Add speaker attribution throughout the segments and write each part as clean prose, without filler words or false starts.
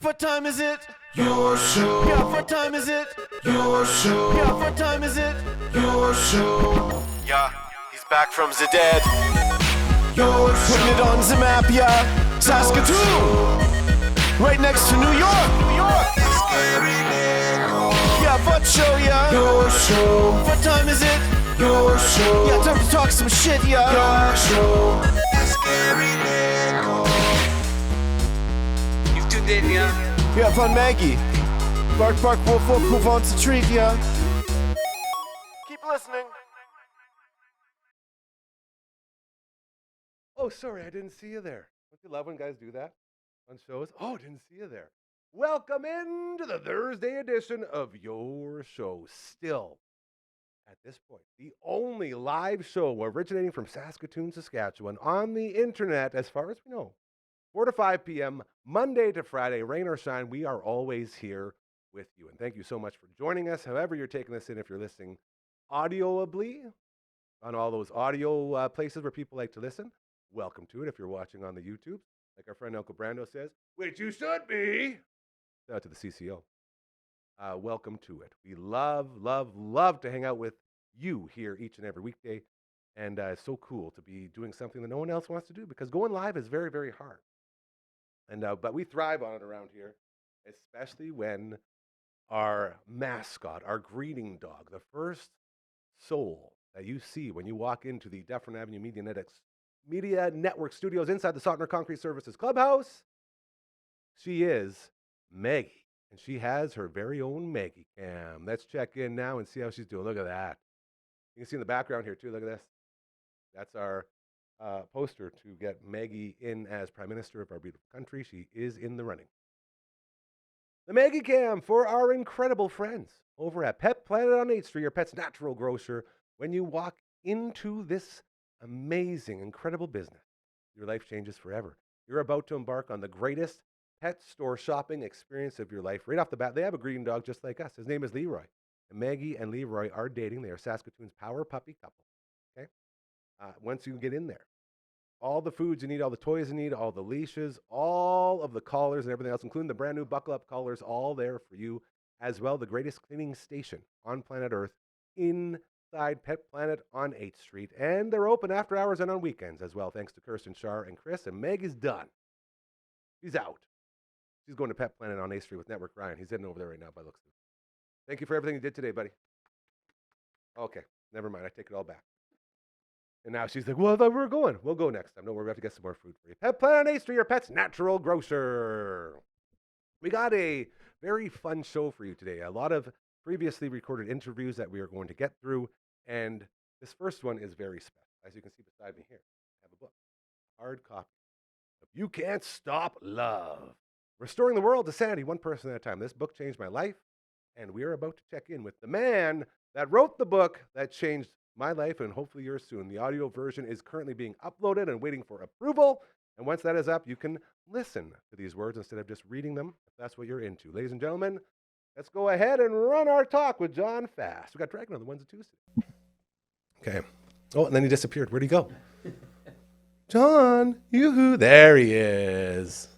Speaker 1: What time is it?
Speaker 2: Your show.
Speaker 1: Yeah, what time is it?
Speaker 2: Your show.
Speaker 1: Yeah, what time is it?
Speaker 2: Your show.
Speaker 1: Yeah, he's back from the dead.
Speaker 2: Your
Speaker 1: Putting it
Speaker 2: show.
Speaker 1: on the map, yeah. Saskatoon, right next to New York. Yeah, what show, yeah.
Speaker 2: Your show.
Speaker 1: What time is it?
Speaker 2: Your show.
Speaker 1: Yeah, time to talk some shit, yeah.
Speaker 2: Your show.
Speaker 3: You've tuned in, yeah?
Speaker 1: Yeah, fun Maggie. Bark, bark, wolf, wolf, who wants a treat, yeah. Keep listening.
Speaker 4: Oh, sorry, I didn't see you there. Don't you love when guys do that on shows? Oh, didn't see you there. Welcome into the Thursday edition of Your Show. Still, at this point, the only live show originating from Saskatoon, Saskatchewan on the internet, as far as we know. 4 to 5 p.m., Monday to Friday, rain or shine, we are always here with you. And thank you so much for joining us. However you're taking this in, if you're listening audioably on all those audio places where people like to listen, welcome to it. If you're watching on the YouTube, like our friend Uncle Brando says, which you should be, shout out to the CCO. Welcome to it. We love, love, love to hang out with you here each and every weekday. And it's so cool to be doing something that no one else wants to do because going live is very, very hard. And but we thrive on it around here, especially when our mascot, our greeting dog, the first soul that you see when you walk into the Dufferin Avenue Media Network studios inside the Sautner Concrete Services Clubhouse, she is Maggie, and she has her very own Maggie cam. Let's check in now and see how she's doing. Look at that. You can see in the background here too. Look at this. That's our poster to get Maggie in as Prime Minister of our beautiful country. She is in the running. The Maggie Cam for our incredible friends over at Pet Planet on 8th Street, your pet's natural grocer. When you walk into this amazing, incredible business, your life changes forever. You're about to embark on the greatest pet store shopping experience of your life. Right off the bat, they have a greeting dog just like us. His name is Leroy. And Maggie and Leroy are dating. They are Saskatoon's power puppy couple. Okay. Once you get in there, all the foods you need, all the toys you need, all the leashes, all of the collars and everything else, including the brand new buckle up collars, all there for you as well. The greatest cleaning station on planet Earth inside Pet Planet on 8th Street. And they're open after hours and on weekends as well, thanks to Kirsten, Shar, and Chris. And Meg is done. She's out. She's going to Pet Planet on 8th Street with Network Ryan. He's heading over there right now by the looks of it. Thank you for everything you did today, buddy. Okay, never mind. I take it all back. And now she's like, well, I thought we were going. We'll go next time. No, we're going to have to get some more food for you. Pet Planet on 8th Street, your pet's natural grocer. We got a very fun show for you today. A lot of previously recorded interviews that we are going to get through. And this first one is very special. As you can see beside me here, I have a book, hard copy of You Can't Stop Love. Restoring the World to Sanity, one person at a time. This book changed my life. And we are about to check in with the man that wrote the book that changed my life and hopefully yours soon. The audio version is currently being uploaded and waiting for approval. And once that is up, you can listen to these words instead of just reading them, if that's what you're into. Ladies and gentlemen, let's go ahead and run our talk with John Fast. We got Dragon on the ones and twos today. Okay. Oh, and then he disappeared. Where'd he go? John, yoo-hoo. There he is.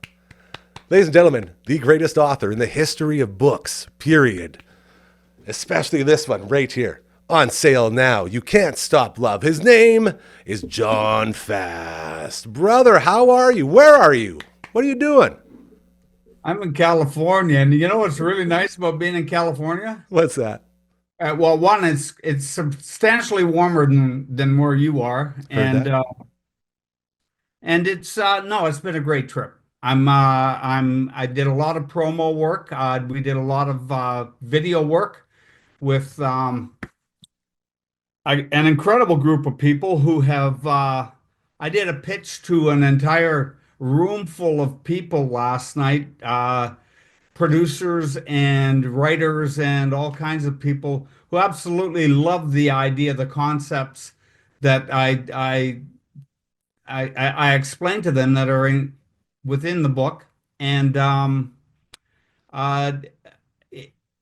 Speaker 4: Ladies and gentlemen, the greatest author in the history of books, period. Especially this one right here. On sale now. You Can't Stop Love. His name is John Fast. Brother, how are you? Where are you? What are you doing?
Speaker 5: I'm in California, and you know what's really nice about being in California?
Speaker 4: What's that?
Speaker 5: Well, one, it's substantially warmer than where you are, and it's no, it's been a great trip. I did a lot of promo work. We did a lot of video work with an incredible group of people who have. I did a pitch to an entire room full of people last night, producers and writers and all kinds of people who absolutely love the idea, the concepts that I explained to them that are within the book. And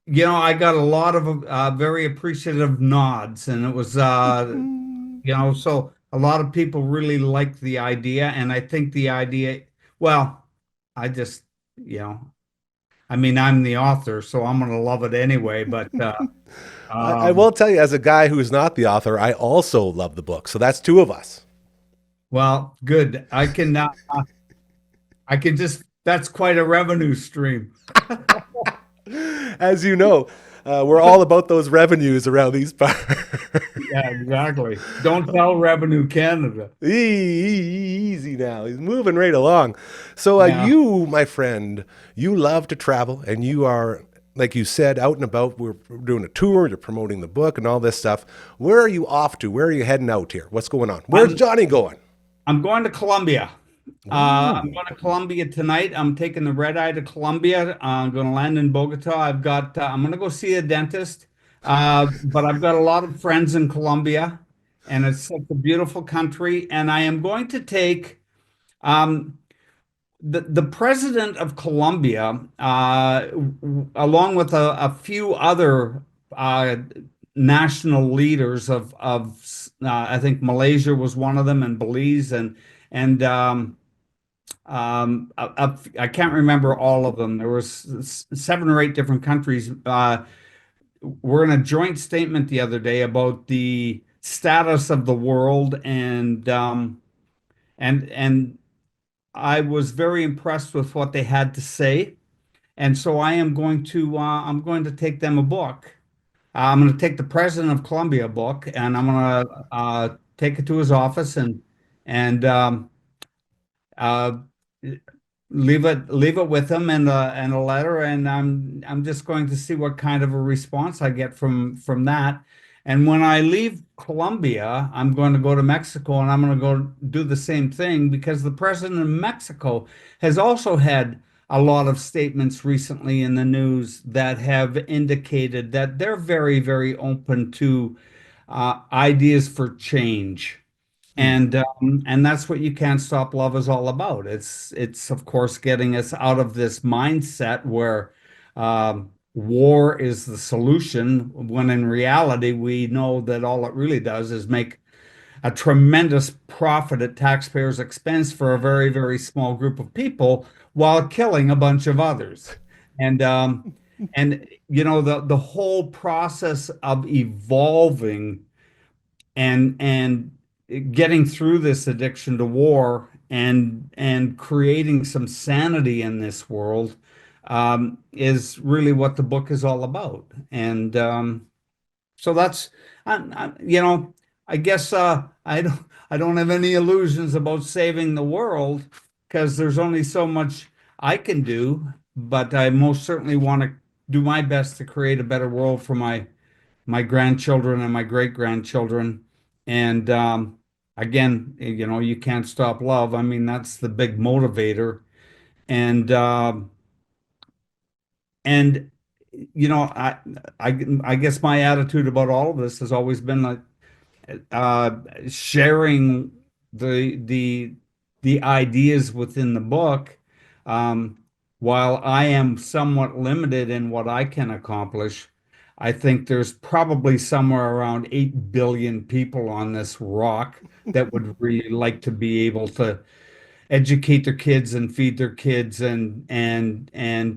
Speaker 5: you know, I got a lot of very appreciative nods, and it was you know, so a lot of people really liked the idea, and I think the idea, well, I just, you know, I mean, I'm the author, so I'm going to love it anyway. But
Speaker 4: I
Speaker 5: um,
Speaker 4: will tell you, as a guy who's not the author, I also love the book. So that's two of us.
Speaker 5: well, good. I can just, that's quite a revenue stream.
Speaker 4: As you know, we're all about those revenues around these parts.
Speaker 5: Yeah, exactly. Don't tell Revenue Canada.
Speaker 4: Easy now. He's moving right along. So,
Speaker 5: Yeah.
Speaker 4: you, my friend, you love to travel and you are, like you said, out and about. We're doing a tour, you're promoting the book and all this stuff. Where are you off to? Where are you heading out here? What's going on? Where's
Speaker 5: I'm
Speaker 4: Johnny going?
Speaker 5: I'm going to Colombia. I'm
Speaker 4: Ooh.
Speaker 5: going to Colombia tonight. I'm taking the red eye to Colombia. I'm going to land in Bogota. I'm going to go see a dentist. But I've got a lot of friends in Colombia, and it's such a beautiful country. And I am going to take um, the president of Colombia, along with a few other uh, national leaders I think Malaysia was one of them, and Belize, and I can't remember all of them. There was seven or eight different countries. We're in a joint statement the other day about the status of the world, and I was very impressed with what they had to say. And so I'm going to take them a book. I'm going to take the president of Colombia a book, and I'm going to take it to his office and uh, leave it with him and a letter, and I'm just going to see what kind of a response I get from that. And when I leave Colombia, I'm going to go to Mexico, and I'm going to go do the same thing because the president of Mexico has also had a lot of statements recently in the news that have indicated that they're very, very open to ideas for change.
Speaker 4: Hmm.
Speaker 5: And that's what You Can't Stop Love is all about. It's of course getting us out of this mindset where war is the solution, when in reality we know that all it really does is make a tremendous profit at taxpayers' expense for a very, very small group of people while killing a bunch of others. And the whole process of evolving and getting through this addiction to war and creating some sanity in this world is really what the book is all about. And so that's you know, I guess I don't have any illusions about saving the world because there's only so much I can do, but I most certainly want to do my best to create a better world for my grandchildren and my great grandchildren. And again, you can't stop love. I mean, that's the big motivator. And and you know, I guess my attitude about all of this has always been like uh, sharing the ideas within the book. Um, while I am somewhat limited in what I can accomplish, I think there's probably somewhere around 8 billion people on this rock that would really like to be able to educate their kids and feed their kids and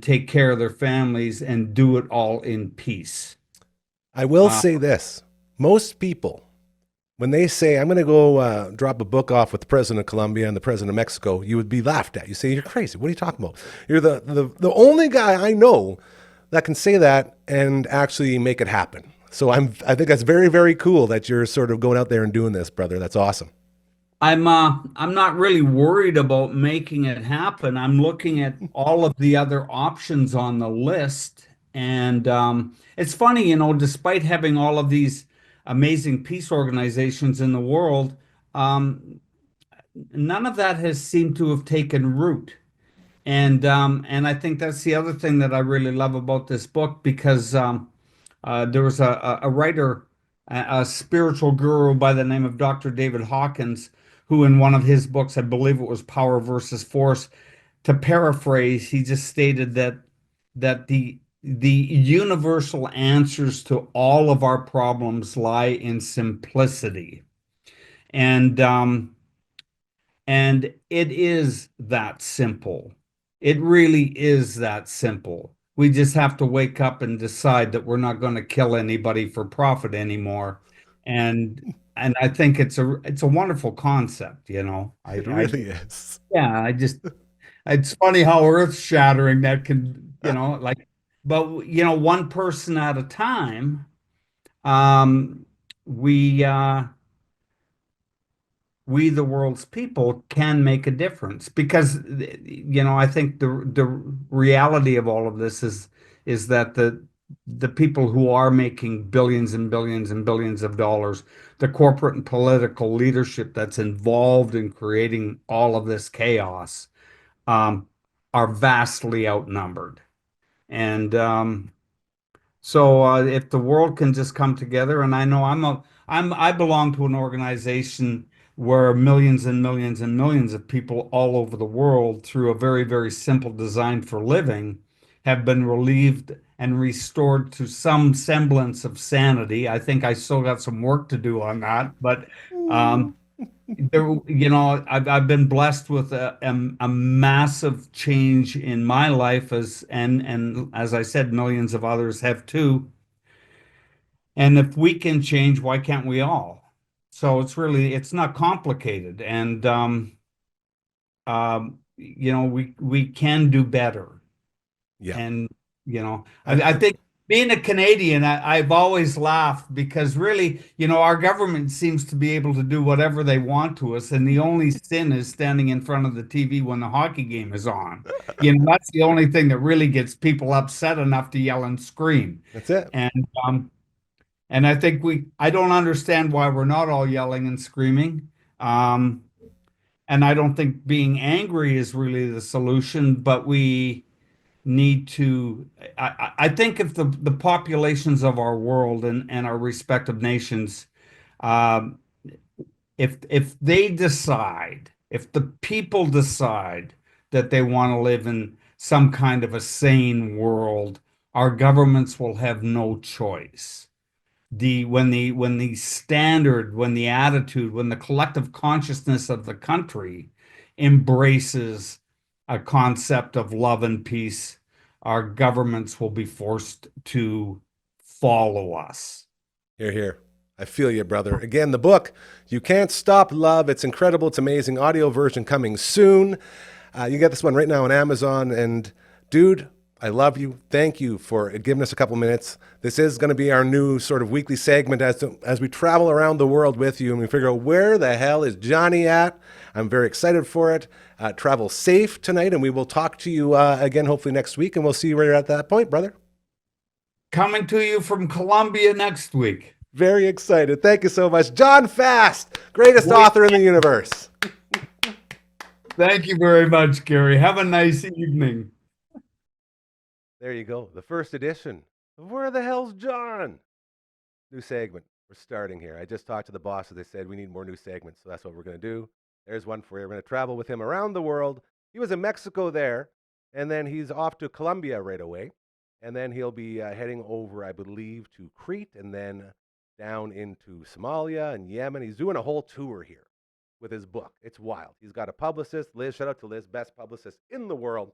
Speaker 5: take care of their families and do it all in peace.
Speaker 4: I will
Speaker 5: Uh,
Speaker 4: say this. Most people, when they say, I'm going to go drop a book off with the president of Colombia and the president of Mexico, you would be laughed at. You say, you're crazy. What are you talking about? You're the only guy I know that can say that and actually make it happen. So I think that's very, very cool that you're sort of going out there and doing this, brother. That's awesome.
Speaker 5: I'm not really worried about making it happen. I'm looking at all of the other options on the list, and it's funny, despite having all of these amazing peace organizations in the world, um, none of that has seemed to have taken root. And I think that's the other thing that I really love about this book because there was a writer, a spiritual guru by the name of Dr. David Hawkins, who in one of his books, I believe it was Power versus Force, to paraphrase, he just stated that the universal answers to all of our problems lie in simplicity. And and it is that simple. It really is that simple. We just have to wake up and decide that we're not going to kill anybody for profit anymore. And I think it's a wonderful concept, you know.
Speaker 4: It really is.
Speaker 5: Yeah, I just it's funny how earth-shattering that can, you know, like, but you know, one person at a time, um, we we the world's people can make a difference because you know I think the reality of all of this is that the people who are making billions and billions and billions of dollars, the corporate and political leadership that's involved in creating all of this chaos, um, are vastly outnumbered. And so if the world can just come together, and I know I belong to an organization where millions and millions and millions of people all over the world, through a very, very simple design for living, have been relieved and restored to some semblance of sanity. I think I still got some work to do on that, but um, there, you know, I've been blessed with a massive change in my life and as I said, millions of others have too. And if we can change, why can't we all? So it's not complicated. And you know, we can do better.
Speaker 4: Yeah.
Speaker 5: And you know,
Speaker 4: I,
Speaker 5: I think being a Canadian, I've always laughed because really, you know, our government seems to be able to do whatever they want to us, and the only sin is standing in front of the TV when the hockey game is on. You know, that's the only thing that really gets people upset enough to yell and scream.
Speaker 4: that's it.
Speaker 5: And and I think I don't understand why we're not all yelling and screaming. Um, and I don't think being angry is really the solution, but we need to. I think if the populations of our world and our respective nations, um, if they decide, if the people decide that they want to live in some kind of a sane world, our governments will have no choice. The standard, when the attitude, when the collective consciousness of the country embraces a concept of love and peace, our governments will be forced to follow us.
Speaker 4: Here, here. I feel you, brother. Again, the book, You Can't Stop Love. It's incredible. It's amazing. Audio version coming soon. You get this one right now on Amazon. And dude, I love you. Thank you for giving us a couple minutes. This is going to be our new sort of weekly segment as we travel around the world with you and we figure out where the hell is Johnny at. I'm very excited for it. Travel safe tonight, and we will talk to you again hopefully next week, and we'll see you right at that point, brother.
Speaker 5: Coming to you from Colombia next week.
Speaker 4: Very excited. Thank you so much. John Fast, greatest author in the universe.
Speaker 5: Thank you very much, Gary. Have a nice evening.
Speaker 4: There you go. The first edition of Where the Hell's John? New segment. We're starting here. I just talked to the bosses. They said we need more new segments, so that's what we're going to do. There's one for you. We're going to travel with him around the world. He was in Mexico there, and then he's off to Colombia right away. And then he'll be heading over, I believe, to Crete and then down into Somalia and Yemen. He's doing a whole tour here with his book. It's wild. He's got a publicist, Liz. Shout out to Liz, best publicist in the world.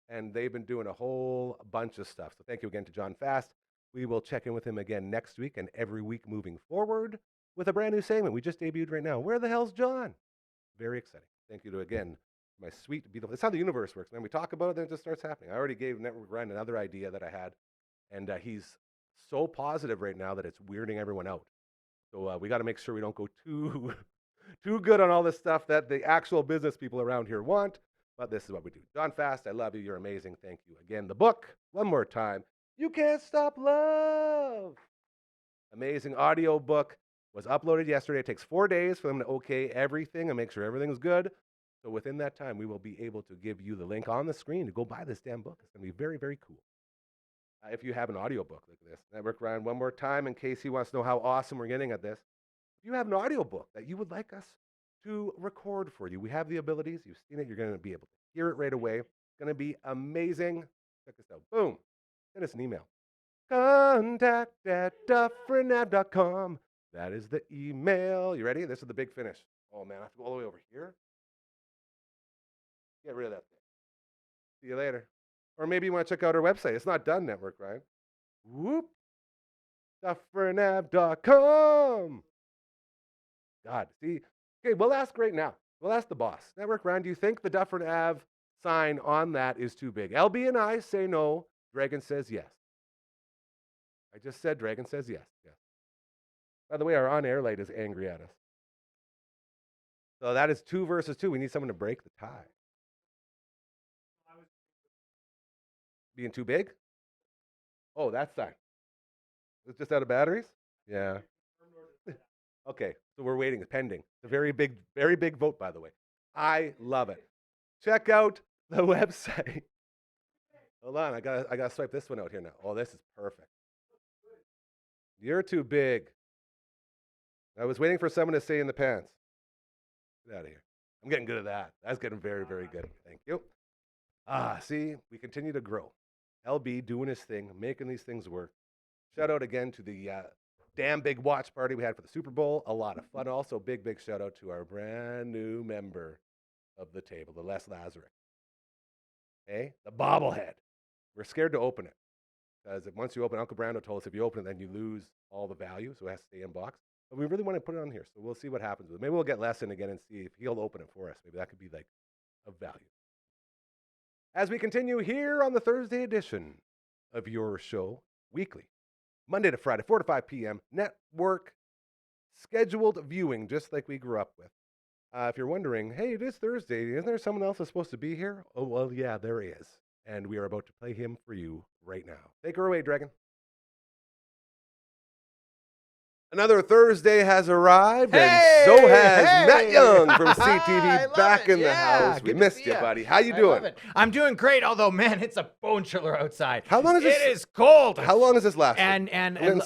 Speaker 4: And they've been doing a whole bunch of stuff. So thank you again to John Fast. We will check in with him again next week and every week moving forward with a brand new segment we just debuted right now. Where the hell's John? Very exciting. Thank you to, again, my sweet, beautiful. It's how the universe works, man. We talk about it, then it just starts happening. I already gave Network Ryan another idea that I had. And he's so positive right now that it's weirding everyone out. So we got to make sure we don't go too good on all this stuff that the actual business people around here want. But this is what we do. John Fast, I love you. You're amazing. Thank you. Again, the book, one more time. You Can't Stop Love. Amazing audio book. Was uploaded yesterday. It takes 4 days for them to okay everything and make sure everything's good. So within that time, we will be able to give you the link on the screen to go buy this damn book. It's going to be very, very cool. If you have an audiobook like this, Network Ryan, one more time in case he wants to know how awesome we're getting at this. If you have an audiobook that you would like us to record for you, we have the abilities. You've seen it. You're going to be able to hear it right away. It's going to be amazing. Check this out. Boom. Send us an email. contact@dufferinave.com. That is the email. You ready? This is the big finish. Oh, man, I have to go all the way over here. Get rid of that thing. See you later. Or maybe you want to check out our website. It's not done, network, right? Whoop. DufferinAv.com. God, see. Okay, we'll ask right now. We'll ask the boss. Network Ryan, do you think the Dufferin Ave sign on that is too big? LB and I say no. Dragon says yes. I just said Dragon says yes. Yes. By the way, our on-air light is angry at us. So that is 2 versus 2. We need someone to break the tie. Being too big? Oh, that sign. It's just out of batteries? Yeah. Okay, so we're waiting. It's pending. It's a very big vote, by the way. I love it. Check out the website. Hold on, I gotta swipe this one out here now. Oh, this is perfect. You're too big. I was waiting for someone to say in the pants. Get out of here. I'm getting good at that. That's getting very, very good. Thank you. See, we continue to grow. LB doing his thing, making these things work. Shout out again to the damn big watch party we had for the Super Bowl. A lot of fun. Also, big shout out to our brand new member of the table, the Les Lazarus. Okay? The bobblehead. We're scared to open it. Because once you open, Uncle Brando told us if you open it, then you lose all the value, so it has to stay in box. But we really want to put it on here, so we'll see what happens with it. Maybe we'll get Les in again and see if he'll open it for us. Maybe that could be like of value. As we continue here on the Thursday edition of your show, weekly, Monday to Friday, 4 to 5 p.m., network scheduled viewing, just like we grew up with. If you're wondering, hey, it is Thursday, isn't there someone else that's supposed to be here? Oh, well, yeah, there is. And we are about to play him for you right now. Take her away, Dragon. Another Thursday has arrived, and so has Matt Young from CTV back in the house. We missed you, buddy. How you doing?
Speaker 3: I'm doing great, although, man, it's a bone chiller outside.
Speaker 4: How long is this?
Speaker 3: It is cold.
Speaker 4: How long is this last?
Speaker 3: And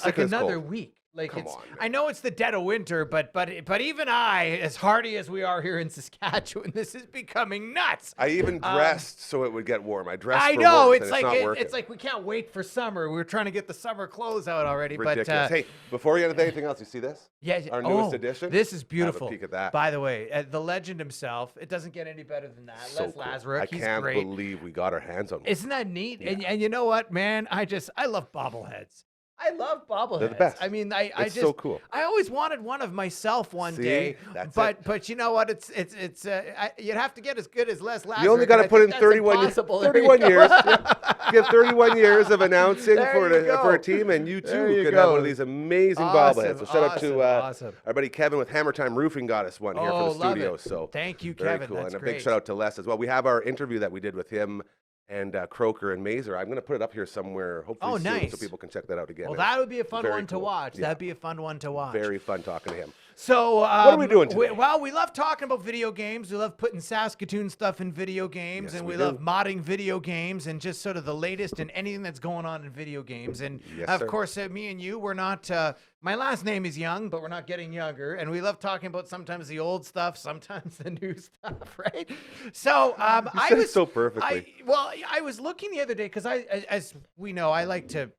Speaker 3: like another week. Like
Speaker 4: Come
Speaker 3: it's,
Speaker 4: on, man.
Speaker 3: I know it's the dead of winter, but even I, as hardy as we are here in Saskatchewan, this is becoming nuts.
Speaker 4: I even dressed so it would get warm. I dressed.
Speaker 3: I
Speaker 4: for
Speaker 3: know
Speaker 4: work,
Speaker 3: it's
Speaker 4: and
Speaker 3: like
Speaker 4: not working.
Speaker 3: it's like we can't wait for summer. We're trying to get the summer clothes out already.
Speaker 4: Ridiculous.
Speaker 3: But
Speaker 4: Hey, before you get into anything else, you see this?
Speaker 3: yeah,
Speaker 4: Our newest edition.
Speaker 3: This is beautiful.
Speaker 4: Have a peek at that.
Speaker 3: By the way, the legend himself. It doesn't get any better than that.
Speaker 4: So
Speaker 3: Les
Speaker 4: cool.
Speaker 3: Lazarus.
Speaker 4: I
Speaker 3: He's
Speaker 4: can't
Speaker 3: great.
Speaker 4: believe we got our hands on one.
Speaker 3: Isn't that neat?
Speaker 4: Yeah.
Speaker 3: And you know what, man? I love bobbleheads. I love bobbleheads.
Speaker 4: They're the best.
Speaker 3: I mean,
Speaker 4: It's so cool.
Speaker 3: I always wanted one of myself one
Speaker 4: See?
Speaker 3: day,
Speaker 4: That's
Speaker 3: but you know what? You'd have to get as good as Les Lazarus.
Speaker 4: You only got to put in 31 years. 31 years. Yeah. Give 31 years of announcing for a team, and you too could have one of these amazing bobbleheads. So shout out to our buddy Kevin with Hammer Time Roofing got us one here for the
Speaker 3: love
Speaker 4: studio.
Speaker 3: it.
Speaker 4: So
Speaker 3: Thank you,
Speaker 4: very
Speaker 3: Kevin.
Speaker 4: cool.
Speaker 3: That's
Speaker 4: and a
Speaker 3: great.
Speaker 4: big shout out to Les as well. We have our interview that we did with him and Croker and Mazer. I'm going to put it up here somewhere, hopefully soon,
Speaker 3: nice.
Speaker 4: so people can check that out again.
Speaker 3: Well, that would be a fun
Speaker 4: very
Speaker 3: one to
Speaker 4: cool.
Speaker 3: watch.
Speaker 4: Yeah.
Speaker 3: That'd be a fun one to watch.
Speaker 4: Very fun talking to him.
Speaker 3: So, what
Speaker 4: are we doing today?
Speaker 3: We love talking about video games. We love putting Saskatoon stuff in video games,
Speaker 4: Yes,
Speaker 3: and
Speaker 4: we
Speaker 3: we love
Speaker 4: do.
Speaker 3: modding video games and just sort of the latest in anything that's going on in video games. And
Speaker 4: Yes,
Speaker 3: of
Speaker 4: sir.
Speaker 3: course, me and you, we're not. My last name is Young, but we're not getting younger. And we love talking about sometimes the old stuff, sometimes the new stuff, right? So, I
Speaker 4: said it
Speaker 3: was
Speaker 4: so perfectly.
Speaker 3: I was looking the other day because as we know, I like to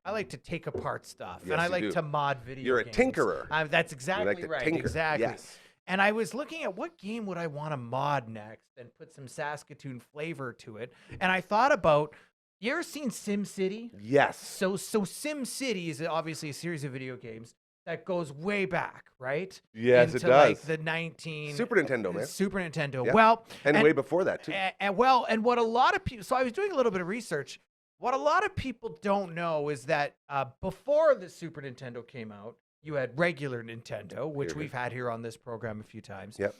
Speaker 3: take apart stuff,
Speaker 4: Yes,
Speaker 3: and I
Speaker 4: you
Speaker 3: like
Speaker 4: do.
Speaker 3: to mod video.
Speaker 4: You're a
Speaker 3: games.
Speaker 4: tinkerer.
Speaker 3: That's exactly
Speaker 4: to
Speaker 3: right.
Speaker 4: tinker.
Speaker 3: Exactly.
Speaker 4: Yes.
Speaker 3: And I was looking at what game would I want to mod next and put some Saskatoon flavor to it. And I thought about, you ever seen Sim City?
Speaker 4: Yes.
Speaker 3: So Sim City is obviously a series of video games that goes way back, right?
Speaker 4: Yes,
Speaker 3: Into
Speaker 4: it does.
Speaker 3: like the 19
Speaker 4: Super Nintendo, man.
Speaker 3: Super Nintendo.
Speaker 4: Yeah.
Speaker 3: Well,
Speaker 4: And way before that, too.
Speaker 3: and what a lot of people, so I was doing a little bit of research. What a lot of people don't know is that before the Super Nintendo came out, you had regular Nintendo, which we've had here on this program a few times.
Speaker 4: Yep.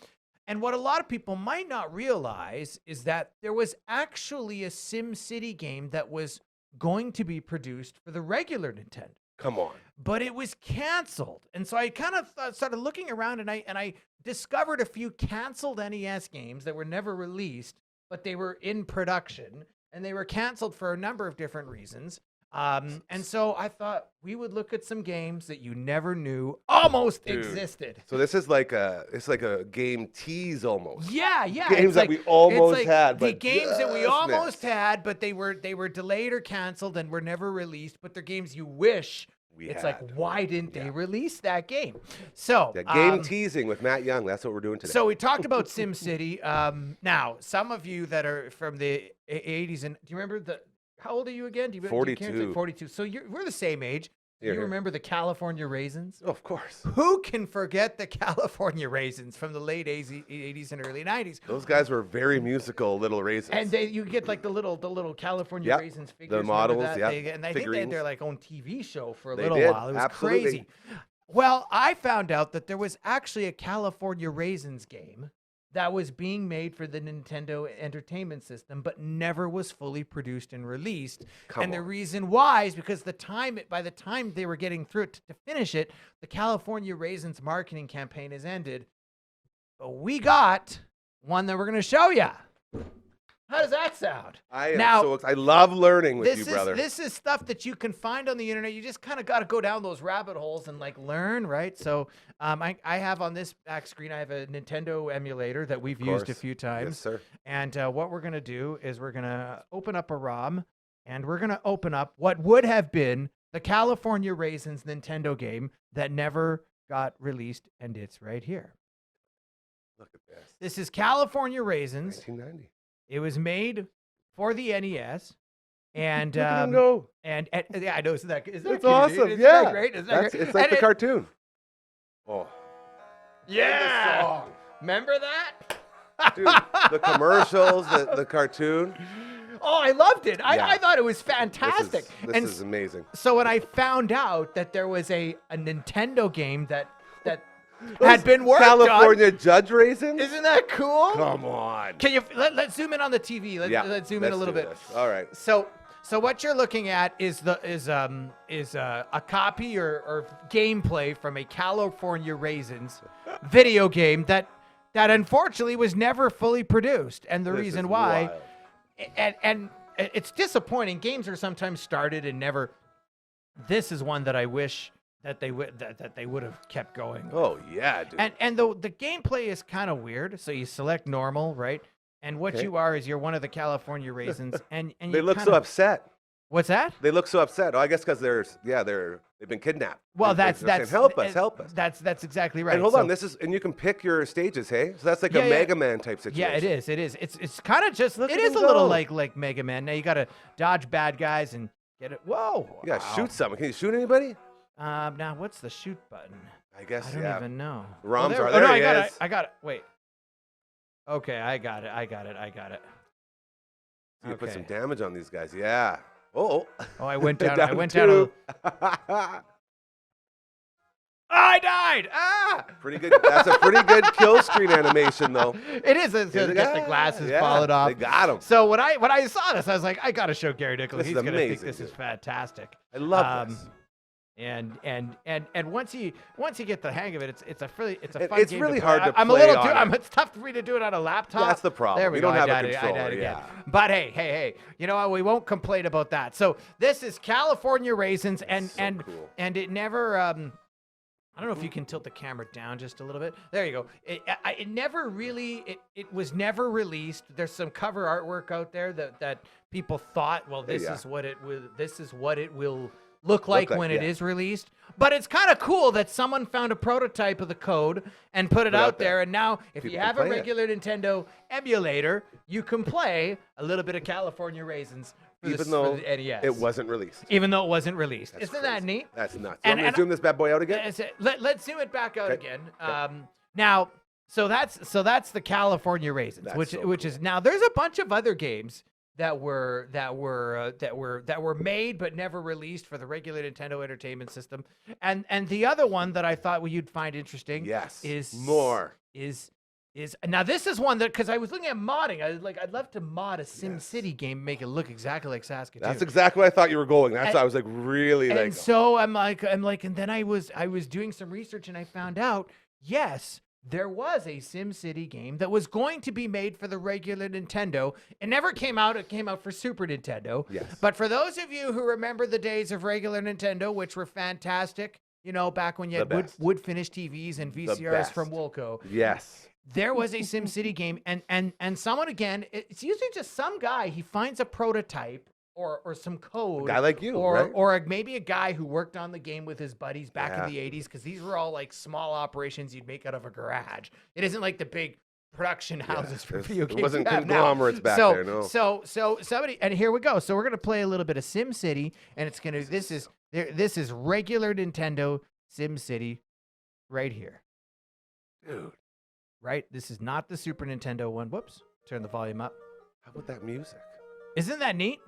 Speaker 3: And what a lot of people might not realize is that there was actually a Sim City game that was going to be produced for the regular Nintendo.
Speaker 4: Come on.
Speaker 3: But it was canceled. And so I kind of started looking around, and I discovered a few canceled NES games that were never released, but they were in production, and they were canceled for a number of different reasons. And so I thought we would look at some games that you never knew almost existed.
Speaker 4: So this is like a game tease almost.
Speaker 3: Yeah.
Speaker 4: Games that we almost had,
Speaker 3: the
Speaker 4: but
Speaker 3: games that we
Speaker 4: just
Speaker 3: almost
Speaker 4: missed.
Speaker 3: had, but they were delayed or canceled and were never released. But they're games you wish. It's like,
Speaker 4: had.
Speaker 3: why didn't they release that game? So
Speaker 4: Yeah, game teasing with Matt Young. That's what we're doing today.
Speaker 3: So we talked about SimCity. Now, some of you that are from the 80s, and do you remember How old are you again? Do you
Speaker 4: 42.
Speaker 3: 42. So we're the same age.
Speaker 4: Here,
Speaker 3: You
Speaker 4: here.
Speaker 3: remember the California Raisins?
Speaker 4: Oh, of course.
Speaker 3: Who can forget the California Raisins from the late 80s and early 90s?
Speaker 4: Those guys were very musical little raisins.
Speaker 3: And you get like the little California
Speaker 4: Yep.
Speaker 3: Raisins
Speaker 4: The
Speaker 3: figures. remember
Speaker 4: models,
Speaker 3: that?
Speaker 4: yep.
Speaker 3: And I think they had
Speaker 4: Figurines.
Speaker 3: their like own TV show for a
Speaker 4: They
Speaker 3: little
Speaker 4: did,
Speaker 3: while. It was
Speaker 4: absolutely.
Speaker 3: crazy. Well, I found out that there was actually a California Raisins game that was being made for the Nintendo Entertainment System, but never was fully produced and released.
Speaker 4: Come
Speaker 3: The
Speaker 4: on.
Speaker 3: reason why is because by the time they were getting through it to finish it, the California Raisins marketing campaign has ended. But we got one that we're going to show you. How does that sound?
Speaker 4: I am
Speaker 3: Now,
Speaker 4: so excited. I love learning with you, brother.
Speaker 3: This is stuff that you can find on the internet. You just kind of got to go down those rabbit holes and like learn, right? So I have on this back screen, I have a Nintendo emulator that we've used a
Speaker 4: course.
Speaker 3: few times.
Speaker 4: Yes, sir.
Speaker 3: And what we're going to do is we're going to open up a ROM and we're going to open up what would have been the California Raisins Nintendo game that never got released. And it's right here.
Speaker 4: Look at this.
Speaker 3: This is California Raisins.
Speaker 4: 1990.
Speaker 3: It was made for the NES. And
Speaker 4: Look at him go.
Speaker 3: and yeah, I know. Isn't that
Speaker 4: It's
Speaker 3: cute, dude?
Speaker 4: awesome.
Speaker 3: Isn't
Speaker 4: Yeah.
Speaker 3: that great? Isn't that
Speaker 4: That's,
Speaker 3: great?
Speaker 4: it's like
Speaker 3: And
Speaker 4: the cartoon. Oh.
Speaker 3: Yeah.
Speaker 4: song.
Speaker 3: Remember that?
Speaker 4: Dude, the commercials, the cartoon.
Speaker 3: Oh, I loved it.
Speaker 4: Yeah.
Speaker 3: I thought it was fantastic.
Speaker 4: This
Speaker 3: and
Speaker 4: is amazing.
Speaker 3: so when I found out that there was a Nintendo game that had been worked
Speaker 4: California Judge Raisins?
Speaker 3: on, isn't that cool?
Speaker 4: Come on.
Speaker 3: Can you let's zoom in on the TV? Let's zoom in a little
Speaker 4: do
Speaker 3: bit.
Speaker 4: this. All right.
Speaker 3: So what you're looking at is a copy or gameplay from a California Raisins video game that unfortunately was never fully produced, and the
Speaker 4: This
Speaker 3: reason
Speaker 4: is
Speaker 3: why,
Speaker 4: wild.
Speaker 3: and it's disappointing. Games are sometimes started and never. This is one that I wish that they would have kept going.
Speaker 4: Oh, yeah, dude.
Speaker 3: And the gameplay is kind of weird. So you select normal, right? And what
Speaker 4: Okay.
Speaker 3: you are is you're one of the California Raisins, and
Speaker 4: They
Speaker 3: you
Speaker 4: look so
Speaker 3: kinda-
Speaker 4: upset.
Speaker 3: What's that?
Speaker 4: They look so upset. Oh, I guess because they've been kidnapped.
Speaker 3: Well,
Speaker 4: And
Speaker 3: that's
Speaker 4: they're saying, help us.
Speaker 3: That's exactly right.
Speaker 4: And hold
Speaker 3: So-
Speaker 4: on, and you can pick your stages, hey? So that's like
Speaker 3: Yeah,
Speaker 4: a
Speaker 3: yeah.
Speaker 4: Mega Man type situation.
Speaker 3: Yeah, it is. It is. It's kind of just.
Speaker 4: Look
Speaker 3: It
Speaker 4: at
Speaker 3: is
Speaker 4: him
Speaker 3: a little
Speaker 4: go.
Speaker 3: like Mega Man. Now you got to dodge bad guys and get it. Whoa!
Speaker 4: You gotta
Speaker 3: wow.
Speaker 4: shoot someone. Can you shoot anybody?
Speaker 3: Now what's the shoot button?
Speaker 4: I guess,
Speaker 3: I don't
Speaker 4: yeah.
Speaker 3: even know.
Speaker 4: ROMs
Speaker 3: there,
Speaker 4: are
Speaker 3: oh,
Speaker 4: there.
Speaker 3: no,
Speaker 4: he
Speaker 3: I got
Speaker 4: is.
Speaker 3: it. I got it. Wait. Okay, I got it.
Speaker 4: You put some
Speaker 3: Okay.
Speaker 4: damage on these guys. Yeah. Oh.
Speaker 3: Oh, I went down. I went
Speaker 4: two.
Speaker 3: down. I died. Ah!
Speaker 4: Pretty good. That's a pretty good kill screen animation, though.
Speaker 3: It is. It's
Speaker 4: Yeah,
Speaker 3: just get the glasses
Speaker 4: yeah,
Speaker 3: falling off.
Speaker 4: They got him.
Speaker 3: So when I saw this, I was like, I got to show Gary Nichols.
Speaker 4: This
Speaker 3: He's
Speaker 4: is
Speaker 3: gonna think
Speaker 4: amazing,
Speaker 3: this is
Speaker 4: dude.
Speaker 3: fantastic.
Speaker 4: I love this.
Speaker 3: And once you get the hang of it, it's a fun
Speaker 4: It's
Speaker 3: game
Speaker 4: really
Speaker 3: to play.
Speaker 4: hard to
Speaker 3: I'm a
Speaker 4: play
Speaker 3: little
Speaker 4: on it.
Speaker 3: it's tough for me to do it on a laptop.
Speaker 4: That's the problem.
Speaker 3: There we
Speaker 4: We
Speaker 3: go.
Speaker 4: don't have a
Speaker 3: I died
Speaker 4: controller,
Speaker 3: again.
Speaker 4: yeah.
Speaker 3: But hey, you know what? We won't complain about that. So this is California Raisins, and
Speaker 4: so cool.
Speaker 3: and it never. I don't know if you can tilt the camera down just a little bit. There you go. It never really. It was never released. There's some cover artwork out there that people thought, well, this
Speaker 4: Yeah.
Speaker 3: is what it will. This is what it will look like when it
Speaker 4: yeah.
Speaker 3: is released. But it's kind of cool that someone found a prototype of the code and put it out there. And now, if
Speaker 4: People
Speaker 3: you
Speaker 4: can
Speaker 3: have a
Speaker 4: play it.
Speaker 3: regular Nintendo emulator, you can play a little bit of California Raisins for
Speaker 4: Even
Speaker 3: for
Speaker 4: though
Speaker 3: the NES.
Speaker 4: it wasn't released.
Speaker 3: Even though it wasn't released.
Speaker 4: That's
Speaker 3: Isn't that
Speaker 4: crazy.
Speaker 3: neat?
Speaker 4: That's nuts.
Speaker 3: And-
Speaker 4: You want me
Speaker 3: and-
Speaker 4: to zoom this bad boy out again?
Speaker 3: Let's zoom it back out
Speaker 4: Okay.
Speaker 3: again. Now, so that's the California Raisins,
Speaker 4: That's
Speaker 3: which
Speaker 4: so
Speaker 3: which is now there's a bunch of other games that were made but never released for the regular Nintendo Entertainment System, and the other one that I thought you'd find interesting,
Speaker 4: Yes.
Speaker 3: is
Speaker 4: More.
Speaker 3: is now this is one that because I was looking at modding, I'd love to mod a Sim City game, make it look exactly like Saskatoon.
Speaker 4: That's exactly where I thought you were going. That's
Speaker 3: And-
Speaker 4: why I was like really
Speaker 3: And
Speaker 4: like.
Speaker 3: so I'm like, and then I was doing some research and I found out, yes, there was a SimCity game that was going to be made for the regular Nintendo. It never came out. It came out for Super Nintendo.
Speaker 4: Yes.
Speaker 3: But for those of you who remember the days of regular Nintendo, which were fantastic, you know, back when you
Speaker 4: The
Speaker 3: had
Speaker 4: best.
Speaker 3: wood finished TVs and VCRs
Speaker 4: best.
Speaker 3: from Wilco,
Speaker 4: Yes.
Speaker 3: there was a SimCity game, and someone again, it's usually just some guy. He finds a prototype or some code,
Speaker 4: guy like you,
Speaker 3: or
Speaker 4: right?
Speaker 3: or maybe a guy who worked on the game with his buddies back
Speaker 4: Yeah.
Speaker 3: in the '80s, because these were all like small operations you'd make out of a garage. It isn't like the big production houses for
Speaker 4: It
Speaker 3: video games.
Speaker 4: wasn't
Speaker 3: you have now.
Speaker 4: conglomerates back
Speaker 3: so,
Speaker 4: there, no.
Speaker 3: So somebody, and here we go. So we're gonna play a little bit of Sim City, and it's gonna. This is regular Nintendo Sim City, right here.
Speaker 4: Dude,
Speaker 3: Right. This is not the Super Nintendo one. Whoops. Turn the volume up.
Speaker 4: how about that music?
Speaker 3: Isn't that neat?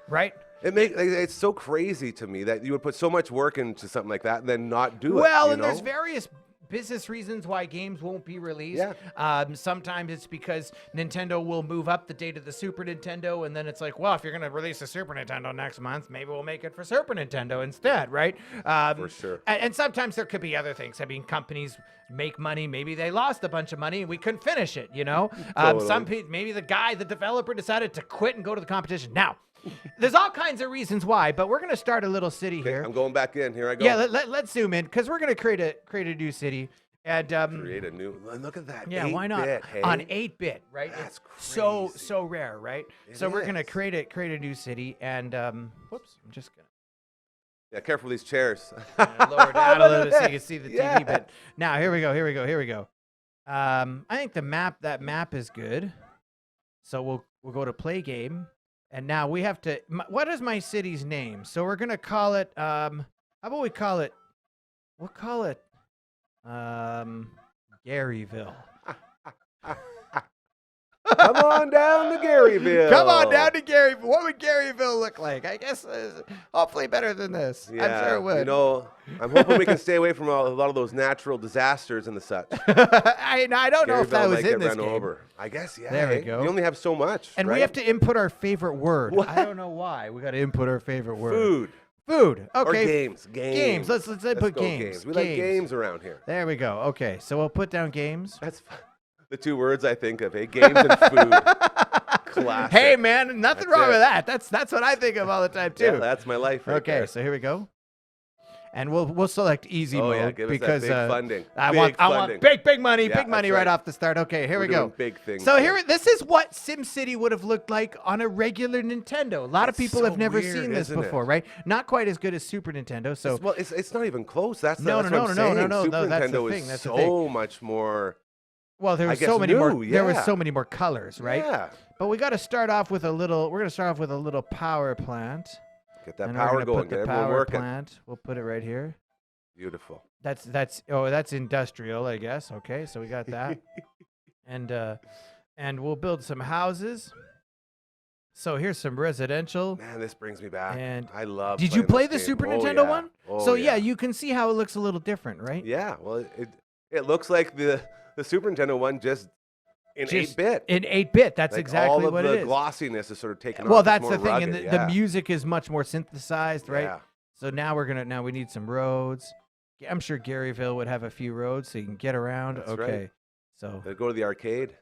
Speaker 3: Right.
Speaker 4: It's so crazy to me that you would put so much work into something like that and then not do it.
Speaker 3: Well,
Speaker 4: you
Speaker 3: and there's
Speaker 4: know?
Speaker 3: various business reasons why games won't be released.
Speaker 4: Yeah.
Speaker 3: Sometimes it's because Nintendo will move up the date of the Super Nintendo, and then it's like, well, if you're going to release a Super Nintendo next month, maybe we'll make it for Super Nintendo instead, right?
Speaker 4: For sure.
Speaker 3: And sometimes there could be other things. I mean, companies make money. Maybe they lost a bunch of money and we couldn't finish it, you know?
Speaker 4: Totally.
Speaker 3: Maybe the developer decided to quit and go to the competition. Now, there's all kinds of reasons why, but we're going to start a little city
Speaker 4: Okay,
Speaker 3: here.
Speaker 4: I'm going back in. Here I go.
Speaker 3: Yeah, let's zoom in because we're going to create a new city. And
Speaker 4: Create a new. Look at that.
Speaker 3: yeah, why not
Speaker 4: 8-bit, hey?
Speaker 3: on 8-bit, right?
Speaker 4: That's
Speaker 3: It's
Speaker 4: crazy.
Speaker 3: so rare, right?
Speaker 4: It
Speaker 3: So we're gonna
Speaker 4: is.
Speaker 3: create a new city, and whoops, I'm just
Speaker 4: Yeah, careful these chairs.
Speaker 3: gonna lower down a little bit so you can see the TV.
Speaker 4: Yeah.
Speaker 3: But now here we go. I think that map is good. So we'll go to play game, and now we have to. What is my city's name? So we're gonna call it. How about we call it? We'll call it. Garyville.
Speaker 4: Come on down to Garyville.
Speaker 3: Come on down to Garyville. What would Garyville look like? I guess hopefully better than this.
Speaker 4: Yeah,
Speaker 3: I'm sure it would.
Speaker 4: You know, I'm hoping we can stay away from a lot of those natural disasters and the such.
Speaker 3: I don't know if that
Speaker 4: Garyville
Speaker 3: was
Speaker 4: might
Speaker 3: in
Speaker 4: get
Speaker 3: this
Speaker 4: run
Speaker 3: game.
Speaker 4: over. I guess, yeah.
Speaker 3: There we
Speaker 4: hey?
Speaker 3: go.
Speaker 4: You only have so much.
Speaker 3: And
Speaker 4: right?
Speaker 3: we have to input our favorite word.
Speaker 4: What?
Speaker 3: I don't know why. We got to input our favorite word.
Speaker 4: Food.
Speaker 3: Food.
Speaker 4: Or
Speaker 3: Okay.
Speaker 4: games.
Speaker 3: Games. Let's input
Speaker 4: go
Speaker 3: games.
Speaker 4: We like games around here.
Speaker 3: There we go. Okay. So we'll put down games.
Speaker 4: That's the two words I think of. Hey, games and food. Classic.
Speaker 3: Hey man, nothing
Speaker 4: That's
Speaker 3: wrong
Speaker 4: it.
Speaker 3: with that. That's what I think of all the time too.
Speaker 4: Yeah, that's my life. Right
Speaker 3: Okay,
Speaker 4: there.
Speaker 3: so here we go. And we'll select easy
Speaker 4: Oh
Speaker 3: mode
Speaker 4: yeah, give us
Speaker 3: because
Speaker 4: that big funding.
Speaker 3: I
Speaker 4: Big
Speaker 3: want
Speaker 4: funding.
Speaker 3: big money,
Speaker 4: Yeah,
Speaker 3: big money
Speaker 4: that's
Speaker 3: right
Speaker 4: right.
Speaker 3: off the start. Okay, here
Speaker 4: We're
Speaker 3: we go.
Speaker 4: doing big things.
Speaker 3: So
Speaker 4: here.
Speaker 3: this is what SimCity would have looked like on a regular Nintendo. A lot of
Speaker 4: That's
Speaker 3: people
Speaker 4: so
Speaker 3: have never
Speaker 4: weird,
Speaker 3: seen this
Speaker 4: isn't it?
Speaker 3: before, right? Not quite as good as Super Nintendo. So
Speaker 4: It's not even close. That's
Speaker 3: No,
Speaker 4: that's
Speaker 3: no,
Speaker 4: what I'm
Speaker 3: no, no,
Speaker 4: saying.
Speaker 3: no,
Speaker 4: Super
Speaker 3: no, that's the
Speaker 4: Nintendo
Speaker 3: thing,
Speaker 4: is
Speaker 3: that's the
Speaker 4: so
Speaker 3: thing.
Speaker 4: much more.
Speaker 3: well, there
Speaker 4: I
Speaker 3: were
Speaker 4: guess
Speaker 3: so many more.
Speaker 4: new,
Speaker 3: There was
Speaker 4: yeah.
Speaker 3: so many more colors, right?
Speaker 4: Yeah.
Speaker 3: But we got to start off with a little. We're gonna start off with a little power plant.
Speaker 4: Get that
Speaker 3: And we're
Speaker 4: power
Speaker 3: gonna
Speaker 4: going.
Speaker 3: put the
Speaker 4: Get everyone
Speaker 3: power
Speaker 4: working.
Speaker 3: plant. We'll put it right here.
Speaker 4: Beautiful.
Speaker 3: That's industrial, I guess. Okay, so we got that. and we'll build some houses. So here's some residential.
Speaker 4: Man, this brings me back.
Speaker 3: And
Speaker 4: I love.
Speaker 3: Did you
Speaker 4: playing
Speaker 3: play
Speaker 4: this
Speaker 3: the
Speaker 4: game.
Speaker 3: Super
Speaker 4: Oh,
Speaker 3: Nintendo
Speaker 4: yeah.
Speaker 3: one?
Speaker 4: Oh,
Speaker 3: So
Speaker 4: yeah,
Speaker 3: you can see how it looks a little different, right?
Speaker 4: Yeah. Well, it looks like the Super Nintendo one just in
Speaker 3: Just
Speaker 4: 8-bit.
Speaker 3: In 8-bit, that's
Speaker 4: Like,
Speaker 3: exactly
Speaker 4: all of
Speaker 3: what
Speaker 4: the
Speaker 3: it is.
Speaker 4: glossiness is sort of taken off.
Speaker 3: Well,
Speaker 4: It's
Speaker 3: that's
Speaker 4: more
Speaker 3: the thing,
Speaker 4: rugged,
Speaker 3: and the
Speaker 4: yeah.
Speaker 3: music is much more synthesized, right?
Speaker 4: Yeah.
Speaker 3: So now we need some roads. I'm sure Garyville would have a few roads so you can get around.
Speaker 4: That's
Speaker 3: okay,
Speaker 4: right.
Speaker 3: so
Speaker 4: Go to the arcade.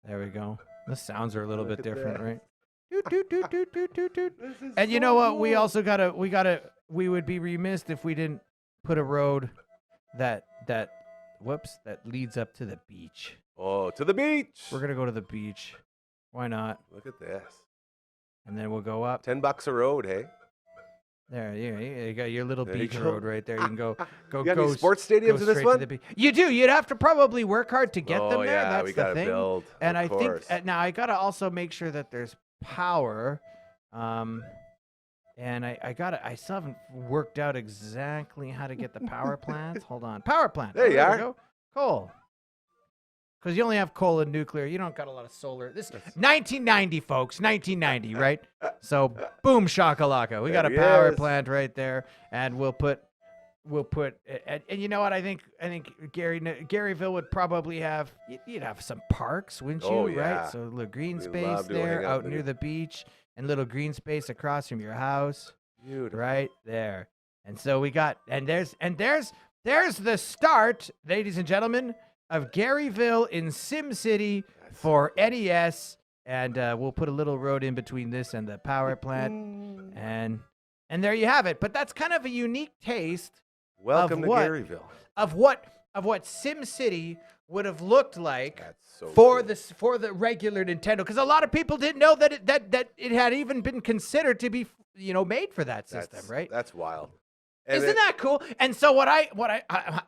Speaker 3: there we go. The sounds are a little
Speaker 4: Look
Speaker 3: bit
Speaker 4: at
Speaker 3: different,
Speaker 4: that.
Speaker 3: right? Doot, doot, doot, doot, doot, doot, doot.
Speaker 4: This is
Speaker 3: And you
Speaker 4: so
Speaker 3: know what? We
Speaker 4: cool.
Speaker 3: also we would be remiss if we didn't put a road that leads up to the beach.
Speaker 4: Oh, to the beach.
Speaker 3: We're gonna go to the beach. Why not?
Speaker 4: Look at this.
Speaker 3: And then we'll go up.
Speaker 4: $10 a road, hey?
Speaker 3: There, you got your little
Speaker 4: There you
Speaker 3: beach
Speaker 4: go.
Speaker 3: road right there. You can go
Speaker 4: You got any sports
Speaker 3: go
Speaker 4: stadiums in this
Speaker 3: straight to
Speaker 4: one?
Speaker 3: the beach. You do. You'd have to probably work hard to get
Speaker 4: oh,
Speaker 3: them there.
Speaker 4: yeah,
Speaker 3: That's
Speaker 4: we
Speaker 3: the
Speaker 4: gotta
Speaker 3: thing.
Speaker 4: build.
Speaker 3: And
Speaker 4: of
Speaker 3: I
Speaker 4: course.
Speaker 3: think now I gotta also make sure that there's power. And I still haven't worked out exactly how to get the power plant. Hold on. Power plant.
Speaker 4: There you
Speaker 3: we
Speaker 4: are.
Speaker 3: go. Coal. Because you only have coal and nuclear. You don't got a lot of solar. This 1990, folks. 1990, right? So boom shakalaka. We got a
Speaker 4: There he
Speaker 3: power
Speaker 4: is.
Speaker 3: plant right there, and we'll put and you know what? I think Garyville would probably have you'd have some parks, wouldn't you?
Speaker 4: Oh,
Speaker 3: Right.
Speaker 4: yeah.
Speaker 3: So a little green
Speaker 4: We
Speaker 3: space
Speaker 4: love to go
Speaker 3: there
Speaker 4: hang out
Speaker 3: out
Speaker 4: there.
Speaker 3: near the beach, and little green space across from your house.
Speaker 4: Beautiful.
Speaker 3: Right there. And so we got there's the start, ladies and gentlemen, of Garyville in SimCity for NES. And we'll put a little road in between this and the power plant. And there you have it. But that's kind of a unique taste
Speaker 4: Welcome to
Speaker 3: what?
Speaker 4: Garyville.
Speaker 3: of what SimCity would have looked like
Speaker 4: That's so
Speaker 3: for
Speaker 4: cool.
Speaker 3: for the regular Nintendo, because a lot of people didn't know that it had even been considered to be made for that system, right?
Speaker 4: That's wild. And
Speaker 3: Isn't
Speaker 4: then-
Speaker 3: that cool? And so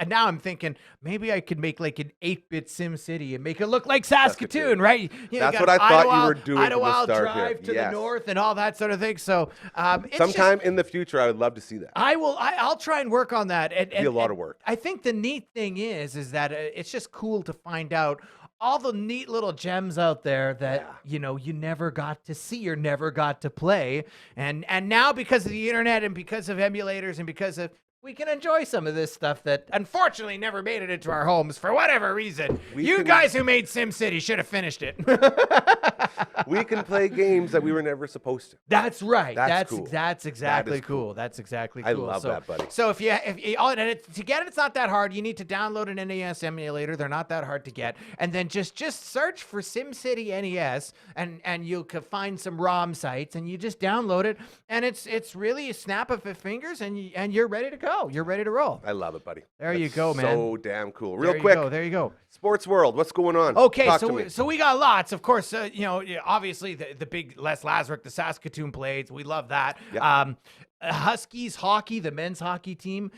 Speaker 3: now I'm thinking maybe I could make like an 8-bit Sim City and make it look like Saskatoon, right? You
Speaker 4: That's
Speaker 3: got
Speaker 4: what I thought you
Speaker 3: Idlewild-
Speaker 4: were doing from the
Speaker 3: Idlewild
Speaker 4: start here.
Speaker 3: Drive to the
Speaker 4: Yes.
Speaker 3: north and all that sort of thing. So it's
Speaker 4: Sometime
Speaker 3: just,
Speaker 4: in the future, I would love to see that.
Speaker 3: I'll try and work on that. And,
Speaker 4: It'd be a lot of work.
Speaker 3: I think the neat thing is that it's just cool to find out all the neat little gems out there that you never got to see or never got to play, and now because of the internet and because of emulators and because of we can enjoy some of this stuff that unfortunately never made it into our homes for whatever reason. You guys who made SimCity should have finished it.
Speaker 4: We can play games that we were never supposed to.
Speaker 3: That's right.
Speaker 4: That's cool.
Speaker 3: That's exactly
Speaker 4: That is cool.
Speaker 3: cool. That's exactly
Speaker 4: I
Speaker 3: cool.
Speaker 4: love
Speaker 3: so,
Speaker 4: that, buddy.
Speaker 3: So to get it, it's not that hard. You need to download an NES emulator. They're not that hard to get, and then just search for SimCity NES, and you can find some ROM sites, and you just download it, and it's really a snap of the fingers, and you're ready to go. You're ready to roll.
Speaker 4: I love it, buddy.
Speaker 3: There you
Speaker 4: That's
Speaker 3: go, man.
Speaker 4: So damn cool. Real
Speaker 3: There
Speaker 4: quick,
Speaker 3: you go. There you go.
Speaker 4: sports world. What's going on?
Speaker 3: Okay,
Speaker 4: Talk to me.
Speaker 3: so we got lots, of course. Obviously the big Les Lazaruk, the Saskatoon Blades. We love that.
Speaker 4: Yep.
Speaker 3: Huskies hockey, the men's hockey team.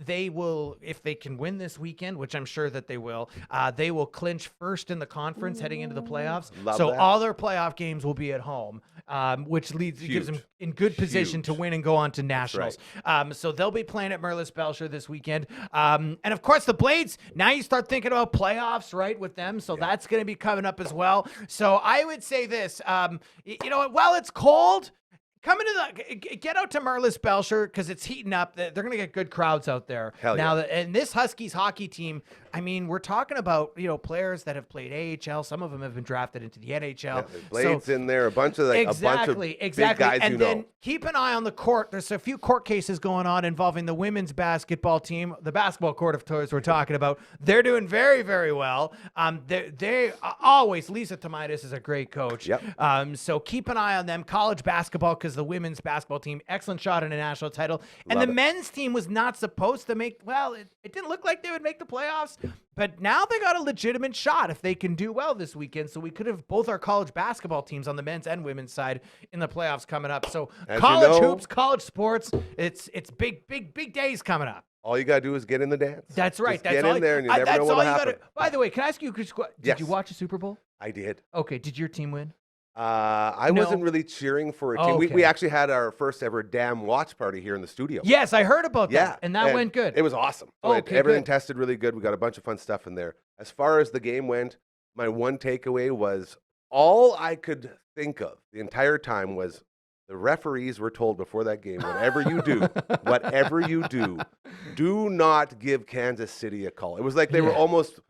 Speaker 3: They will, if they can win this weekend, which I'm sure that they will. They will clinch first in the conference heading into the playoffs.
Speaker 4: Love
Speaker 3: so
Speaker 4: that.
Speaker 3: all their playoff games will be at home, which gives them
Speaker 4: Huge.
Speaker 3: in good position
Speaker 4: Huge.
Speaker 3: to win and go on to nationals. So they'll be playing at Merlis Belcher this weekend. And of course, the Blades, now you start thinking about playoffs, right, with them. So that's going to be coming up as well. So I would say this, you know what, while it's cold, get out to Merlis Belcher because it's heating up. They're going to get good crowds out there.
Speaker 4: Hell
Speaker 3: now,
Speaker 4: yeah.
Speaker 3: And this Huskies hockey team, I mean, we're talking about, players that have played AHL. Some of them have been drafted into the NHL.
Speaker 4: Yeah, there's Blades in there, a bunch of big guys
Speaker 3: and
Speaker 4: you
Speaker 3: then
Speaker 4: know.
Speaker 3: keep an eye on the court. There's a few court cases going on involving the women's basketball team, the basketball court of toys we're talking about. They're doing very, very well. They always, Lisa Tomaitis is a great coach.
Speaker 4: Yep.
Speaker 3: So keep an eye on them. College basketball, because the women's basketball team, excellent shot at a national title. And
Speaker 4: Love
Speaker 3: the
Speaker 4: it.
Speaker 3: men's team was not supposed to make, it didn't look like they would make the playoffs. But now they got a legitimate shot if they can do well this weekend. So we could have both our college basketball teams on the men's and women's side in the playoffs coming up. So
Speaker 4: As you
Speaker 3: college
Speaker 4: know-
Speaker 3: hoops, college sports, it's big days coming up.
Speaker 4: All you gotta do is get in the dance.
Speaker 3: That's right.
Speaker 4: Just
Speaker 3: That's
Speaker 4: get
Speaker 3: all
Speaker 4: in there, and you never
Speaker 3: that's
Speaker 4: know
Speaker 3: all
Speaker 4: what'll
Speaker 3: you
Speaker 4: happen.
Speaker 3: gotta. By the way, can I ask you? Did
Speaker 4: Yes.
Speaker 3: you watch the Super Bowl?
Speaker 4: I did.
Speaker 3: Okay. Did your team win?
Speaker 4: I
Speaker 3: No.
Speaker 4: wasn't really cheering for a team.
Speaker 3: Oh,
Speaker 4: We
Speaker 3: okay.
Speaker 4: actually had our first ever damn watch party here in the studio.
Speaker 3: Yes, I heard about
Speaker 4: Yeah,
Speaker 3: that, and that went good.
Speaker 4: It was awesome. So
Speaker 3: Okay,
Speaker 4: everything
Speaker 3: good.
Speaker 4: tested really good. We got a bunch of fun stuff in there. As far as the game went, my one takeaway was all I could think of the entire time was the referees were told before that game, whatever you do not give Kansas City a call. It was like they were almost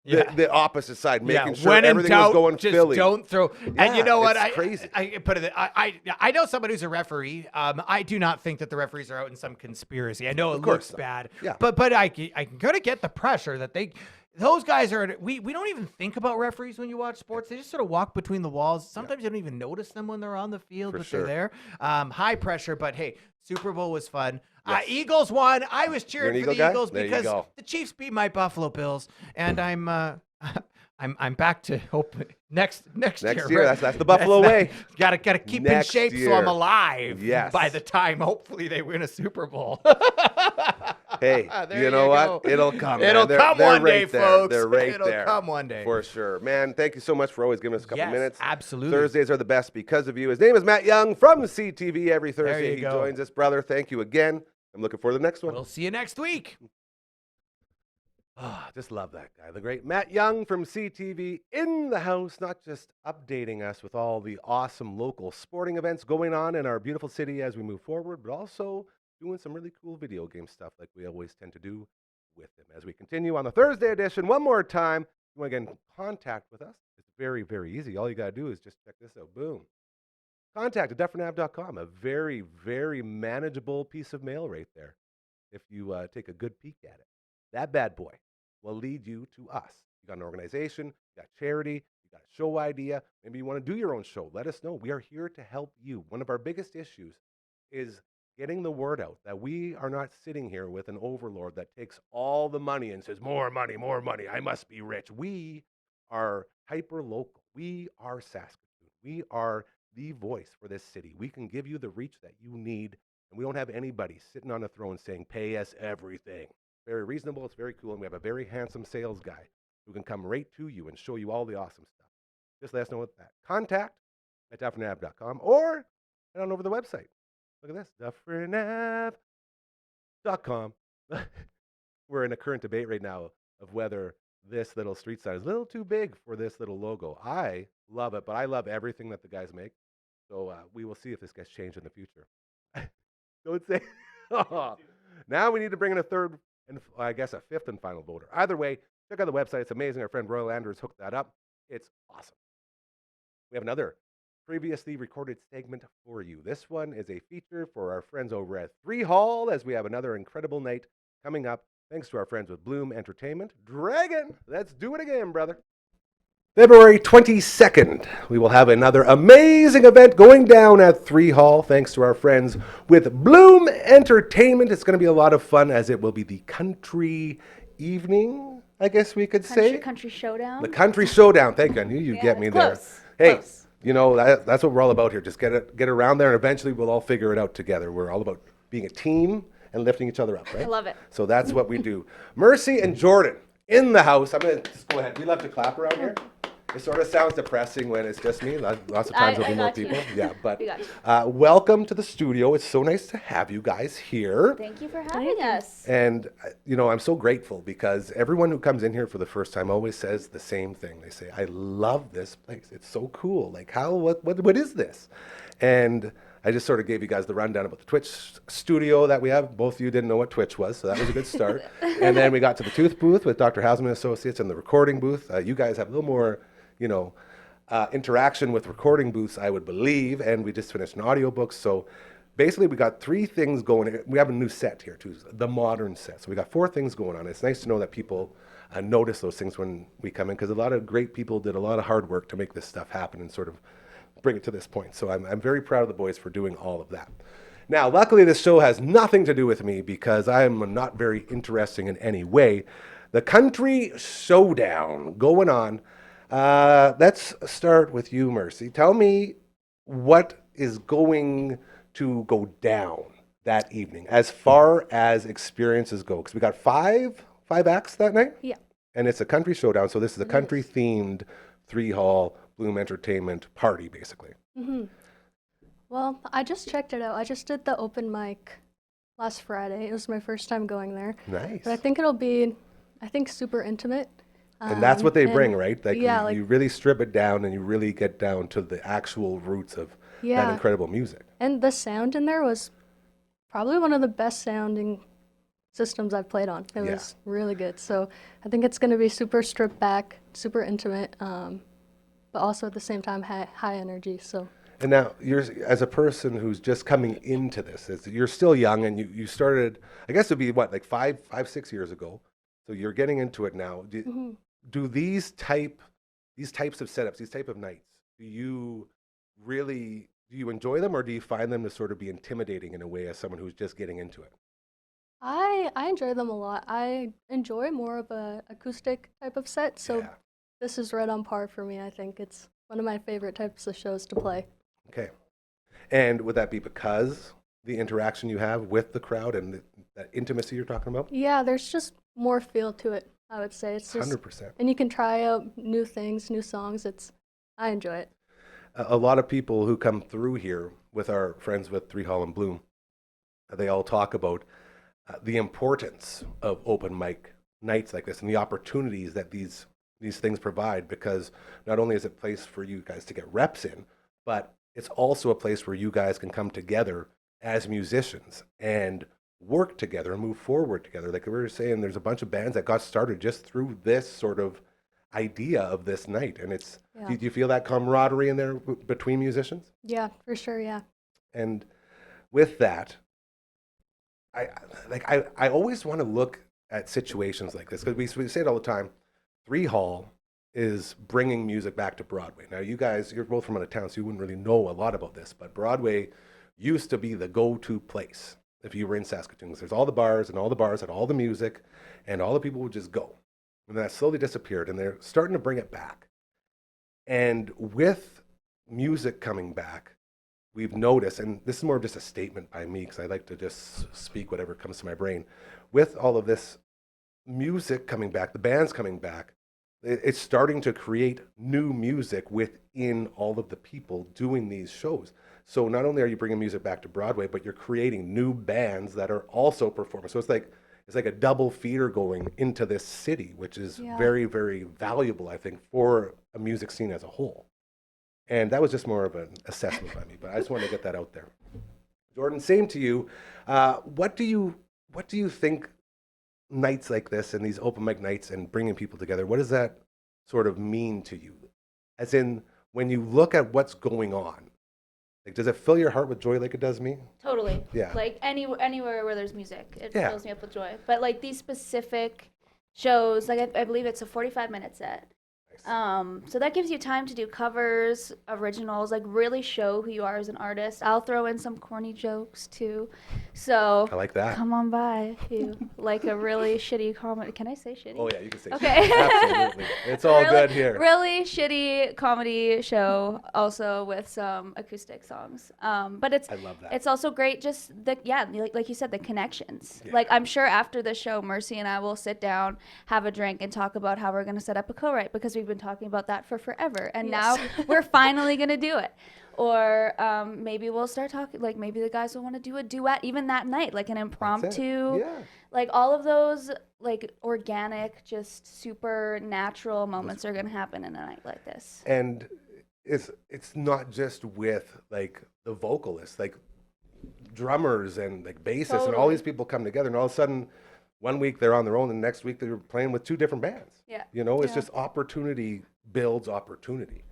Speaker 4: the opposite side, making sure
Speaker 3: when in
Speaker 4: everything
Speaker 3: doubt,
Speaker 4: was going
Speaker 3: just
Speaker 4: Philly.
Speaker 3: don't throw. And
Speaker 4: Yeah,
Speaker 3: you know what?
Speaker 4: it's crazy.
Speaker 3: I put it. I know somebody who's a referee. I do not think that the referees are out in some conspiracy. I know it
Speaker 4: course
Speaker 3: looks
Speaker 4: not.
Speaker 3: bad.
Speaker 4: Yeah.
Speaker 3: But I can kind of get the pressure that those guys are. We don't even think about referees when you watch sports. They just sort of walk between the walls. Sometimes you don't even notice them when they're on the field,
Speaker 4: For
Speaker 3: but
Speaker 4: sure.
Speaker 3: they're there. High pressure, but hey, Super Bowl was fun.
Speaker 4: Yes.
Speaker 3: Eagles won. I was
Speaker 4: You're an
Speaker 3: cheering for
Speaker 4: Eagle
Speaker 3: the
Speaker 4: guy?
Speaker 3: Eagles
Speaker 4: There you
Speaker 3: because
Speaker 4: go.
Speaker 3: the Chiefs beat my Buffalo Bills, and I'm back to hope next year.
Speaker 4: year, that's the Buffalo way.
Speaker 3: Gotta keep
Speaker 4: Next
Speaker 3: in shape so
Speaker 4: year.
Speaker 3: I'm alive.
Speaker 4: Yes.
Speaker 3: By the time hopefully they win a Super Bowl.
Speaker 4: Hey,
Speaker 3: There
Speaker 4: you know
Speaker 3: you
Speaker 4: what?
Speaker 3: go.
Speaker 4: It'll come. man.
Speaker 3: It'll
Speaker 4: They're-
Speaker 3: come
Speaker 4: they're
Speaker 3: one day,
Speaker 4: right there.
Speaker 3: folks.
Speaker 4: They're right
Speaker 3: It'll
Speaker 4: there.
Speaker 3: come one day.
Speaker 4: For sure. Man, thank you so much for always giving us a couple
Speaker 3: Yes,
Speaker 4: minutes.
Speaker 3: absolutely.
Speaker 4: Thursdays are the best because of you. His name is Matt Young from CTV every Thursday.
Speaker 3: you
Speaker 4: He
Speaker 3: go.
Speaker 4: joins us, brother. Thank you again. I'm looking forward to the next one.
Speaker 3: We'll see you next week.
Speaker 4: Just love that guy. The great Matt Young from CTV in the house, not just updating us with all the awesome local sporting events going on in our beautiful city as we move forward, but also doing some really cool video game stuff like we always tend to do with him. As we continue on the Thursday edition, one more time, if you want to get in contact with us, it's very, very easy. All you got to do is just check this out. Boom. Contact at dufferinav.com. A very, very manageable piece of mail right there if you take a good peek at it. That bad boy will lead you to us. You got an organization, you got charity, you got a show idea, maybe you want to do your own show. Let us know. We are here to help you. One of our biggest issues is getting the word out that we are not sitting here with an overlord that takes all the money and says, more money, I must be rich. We are hyper local. We are Saskatoon. We are the voice for this city. We can give you the reach that you need, and And we don't have anybody sitting on a throne saying, pay us everything. Very reasonable. It's very cool. And we have a very handsome sales guy who can come right to you and show you all the awesome stuff. Just let us know what that. Contact at dufferinave.com or head on over to the website. Look at this, dufferinave.com. We're in a current debate right now of whether this little street sign is a little too big for this little logo. I love it, but I love everything that the guys make. So we will see if this gets changed in the future. Don't say. Now we need to bring in a third and I guess a fifth and final voter. Either way, check out the website. It's amazing. Our friend Royal Andrews hooked that up. It's awesome. We have another previously recorded segment for you. This one is a feature for our friends over at 3 Hall as we have another incredible night coming up. Thanks to our friends with Bloom Entertainment. Dragon, let's do it again, brother. February 22nd, we will have another amazing event going down at 3 Hall, thanks to our friends with Bloom Entertainment. It's going to be a lot of fun as it will be the country evening, I guess we could say.
Speaker 6: Country Showdown.
Speaker 4: The Country Showdown. Thank you. I knew you'd get me
Speaker 6: close.
Speaker 4: there. Hey,
Speaker 6: Close.
Speaker 4: you know, that's what we're all about here. Just get around there, and eventually we'll all figure it out together. We're all about being a team and lifting each other up, right?
Speaker 6: I love it.
Speaker 4: So that's what we do. Mercy and Jordan in the house. I'm going to just go ahead. We love to clap around here. It sort of sounds depressing when it's just me. Lots of times there'll be more
Speaker 6: got you.
Speaker 4: people. Yeah, but
Speaker 6: We got you.
Speaker 4: welcome to the studio. It's so nice to have you guys here.
Speaker 6: Thank you for having us.
Speaker 4: And, you know, I'm so grateful because everyone who comes in here for the first time always says the same thing. They say, I love this place. It's so cool. Like, what is this? And I just sort of gave you guys the rundown about the Twitch studio that we have. Both of you didn't know what Twitch was, so that was a good start. And then we got to the tooth booth with Dr. Hausman Associates and the recording booth. You guys have a little more, you know, interaction with recording booths, I would believe. And we just finished an audiobook. So basically, we got 3 things going. We have a new set here, too, the modern set. So we got 4 things going on. It's nice to know that people notice those things when we come in, because a lot of great people did a lot of hard work to make this stuff happen and sort of bring it to this point. So I'm very proud of the boys for doing all of that. Now, luckily, this show has nothing to do with me because I am not very interesting in any way. The Country Showdown going on. Let's start with you, Mercy. Tell me what is going to go down that evening as far as experiences go. Because we got five acts that night?
Speaker 6: Yeah.
Speaker 4: And it's a country showdown. So this is a country-themed 3 Hall Bloom Entertainment party, basically.
Speaker 7: Mm-hmm. Well, I just checked it out. I just did the open mic last Friday. It was my first time going there.
Speaker 4: Nice.
Speaker 7: But I think it'll be, super intimate.
Speaker 4: And that's what they
Speaker 7: and-
Speaker 4: bring, right? Like,
Speaker 7: yeah,
Speaker 4: you really strip it down and you really get down to the actual roots of that
Speaker 7: Yeah.
Speaker 4: incredible music.
Speaker 7: And the sound in there was probably one of the best sounding systems I've played on. It
Speaker 4: Yeah.
Speaker 7: was really good. So I think it's going to be super stripped back, super intimate, but also at the same time high energy. So
Speaker 4: And now, you're as a person who's just coming into this, you're still young, and you started, I guess it'd be what, like 6 years ago. So you're getting into it now. Do these types of setups, these type of nights, do you enjoy them, or do you find them to sort of be intimidating in a way as someone who's just getting into it?
Speaker 7: I enjoy them a lot. I enjoy more of a acoustic type of set. So
Speaker 4: Yeah.
Speaker 7: this is right on par for me. I think it's one of my favorite types of shows to play.
Speaker 4: Okay. And would that be because the interaction you have with the crowd and that intimacy you're talking about?
Speaker 7: Yeah, there's just more feel to it, I would say. It's just
Speaker 4: 100%.
Speaker 7: and you can try out new things, new songs. I enjoy it.
Speaker 4: A lot of people who come through here with our friends with 3 Hall and Bloom, they all talk about the importance of open mic nights like this and the opportunities that these things provide, because not only is it a place for you guys to get reps in, but it's also a place where you guys can come together as musicians and work together and move forward together. Like we were saying, there's a bunch of bands that got started just through this sort of idea of this night. And it's,
Speaker 7: Yeah.
Speaker 4: do you feel that camaraderie in there between musicians?
Speaker 7: Yeah, for sure. Yeah.
Speaker 4: And with that, I always want to look at situations like this, because we say it all the time. 3 Hall is bringing music back to Broadway. Now, you guys, you're both from out of town, so you wouldn't really know a lot about this, but Broadway used to be the go-to place if you were in Saskatoon. There's all the bars, and all the bars had all the music, and all the people would just go. And that slowly disappeared, and they're starting to bring it back. And with music coming back, we've noticed, and this is more of just a statement by me because I like to just speak whatever comes to my brain. With all of this music coming back, the band's coming back, it's starting to create new music within all of the people doing these shows. So not only are you bringing music back to Broadway, but you're creating new bands that are also performing. So it's like a double feeder going into this city, which is very, very valuable, I think, for a music scene as a whole. And that was just more of an assessment by me, but I just wanted to get that out there. Jordan, same to you. What do you think nights like this and these open mic nights and bringing people together, what does that sort of mean to you? As in, when you look at what's going on, like, does it fill your heart with joy like it does me?
Speaker 6: Totally.
Speaker 4: Yeah.
Speaker 6: Like anywhere where there's music, it fills me up with joy. But like these specific shows, like I believe it's a 45-minute set. So that gives you time to do covers, originals, like really show who you are as an artist. I'll throw in some corny jokes too. So
Speaker 4: I like that.
Speaker 6: come on by if you like a really shitty comedy. Can I say shitty?
Speaker 4: Oh yeah, you can say
Speaker 6: Okay.
Speaker 4: shitty. Absolutely. It's all good here.
Speaker 6: Really shitty comedy show, also with some acoustic songs. But
Speaker 4: I love that.
Speaker 6: it's also great, just like you said, the connections. Yeah. Like I'm sure after the show, Mercy and I will sit down, have a drink, and talk about how we're going to set up a co-write, because we've been talking about that for forever, and now we're finally going to do it. Or maybe we'll start talking, like maybe the guys will want to do a duet even that night, like an impromptu. Yeah. Like all of those like organic, just super natural moments are going to happen in a night like this.
Speaker 4: And it's not just with like the vocalists, like drummers and like bassists and all these people come together, and all of a sudden one week they're on their own and the next week they're playing with two different bands. Yeah. You know, it's just opportunity builds opportunity.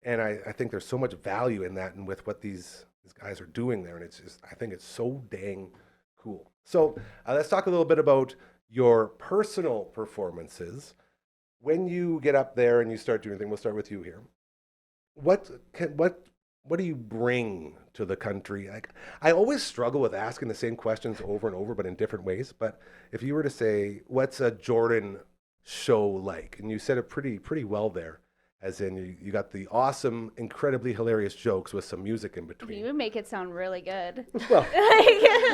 Speaker 4: And I think there's so much value in that and with what these guys are doing there. And it's just, I think it's so dang cool. So let's talk a little bit about your personal performances. When you get up there and you start doing things, we'll start with you here. What do you bring to the country? Like, I always struggle with asking the same questions over and over, but in different ways. But if you were to say, what's a Jordan show like? And you said it pretty well there. As in, you got the awesome, incredibly hilarious jokes with some music in between.
Speaker 6: You would make it sound really good.
Speaker 4: Well,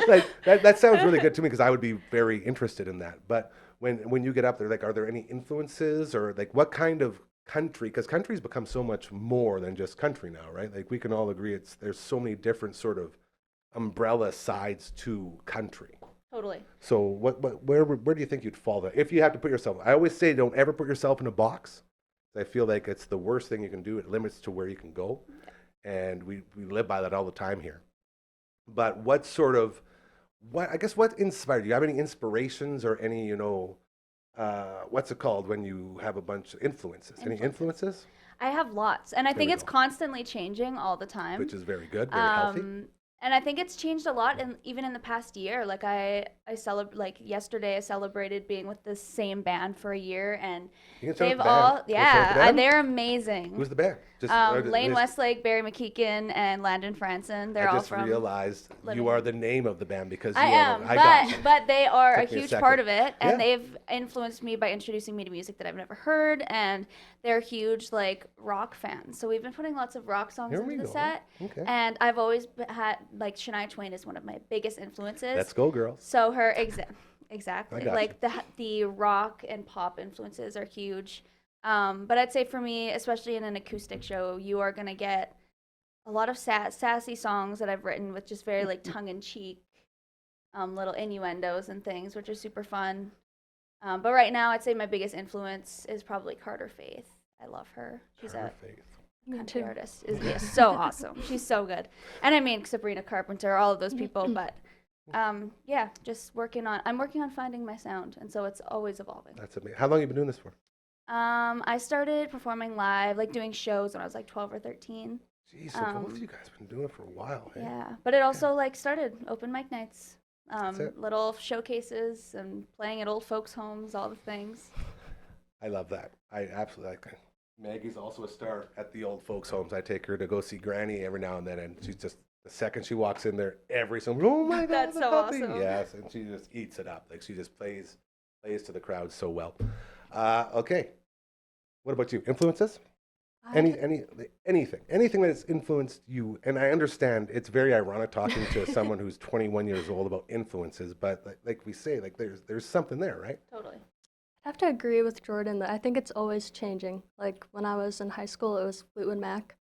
Speaker 4: like, that sounds really good to me because I would be very interested in that. But when you get up there, like, are there any influences or like what kind of country? Because country's become so much more than just country now, right? Like we can all agree there's so many different sort of umbrella sides to country.
Speaker 6: Totally.
Speaker 4: So where do you think you'd fall there? If you have to put yourself, I always say don't ever put yourself in a box. I feel like it's the worst thing you can do. It limits to where you can go. And we live by that all the time here. But what inspired you? Do you have any inspirations or any, what's it called when you have a bunch of influences? Any influences?
Speaker 6: I have lots. And I think it's constantly changing all the time.
Speaker 4: Which is very good, very healthy.
Speaker 6: And I think it's changed a lot, and even in the past year. Like yesterday, I celebrated being with the same band for a year, and they've all, they're amazing.
Speaker 4: Who's the band?
Speaker 6: Lane Westlake, Barry McKeekan, and Landon Franson. They're all from.
Speaker 4: I just realized you are the name of the band because you
Speaker 6: but they are a huge part of it, and they've influenced me by introducing me to music that I've never heard, and they're huge like rock fans. So we've been putting lots of rock songs into the set, and I've always had like Shania Twain is one of my biggest influences.
Speaker 4: Let's go, girls.
Speaker 6: So her exactly like the rock and pop influences are huge. But I'd say for me, especially in an acoustic show, you are gonna get a lot of sassy songs that I've written with just very like tongue-in-cheek little innuendos and things, which are super fun. But right now, I'd say my biggest influence is probably Carter Faith. I love her. She's a country artist. Is so awesome. She's so good. And I mean Sabrina Carpenter, all of those people. But just I'm working on finding my sound, and so it's always evolving.
Speaker 4: That's amazing. How long have you been doing this for?
Speaker 6: I started performing live, like doing shows when I was like 12 or 13.
Speaker 4: Jeez, so both of you guys have been doing it for a while. Hey?
Speaker 6: Yeah, but it also like started open mic nights, little showcases and playing at old folks' homes, all the things.
Speaker 4: I love that. I absolutely like it. Maggie's also a star at the old folks' homes. I take her to go see Granny every now and then, and she's just, the second she walks in there, every song, oh my God,
Speaker 6: that's so
Speaker 4: puppy.
Speaker 6: Awesome.
Speaker 4: Yes, and she just eats it up. Like she just plays to the crowd so well. Okay. What about you? Influences? Anything that has influenced you. And I understand it's very ironic talking to someone who's 21 years old about influences, but like we say, like there's something there, right?
Speaker 6: Totally.
Speaker 7: I have to agree with Jordan that I think it's always changing. Like when I was in high school, it was Fleetwood Mac.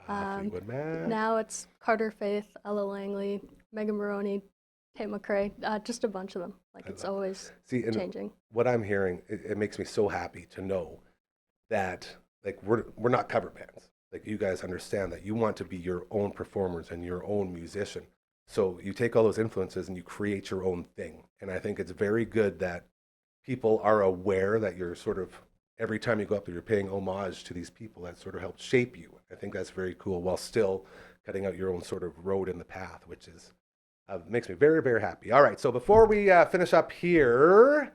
Speaker 4: Fleetwood Mac.
Speaker 7: Now it's Carter Faith, Ella Langley, Megan Maroney, Tate McRae, just a bunch of them. Like it's always changing.
Speaker 4: What I'm hearing, it makes me so happy to know that like we're not cover bands. Like you guys understand that you want to be your own performers and your own musician. So you take all those influences and you create your own thing. And I think it's very good that people are aware that you're sort of every time you go up there, you're paying homage to these people that sort of helped shape you. I think that's very cool while still cutting out your own sort of road in the path, which is makes me very, very happy. All right, so before we finish up here,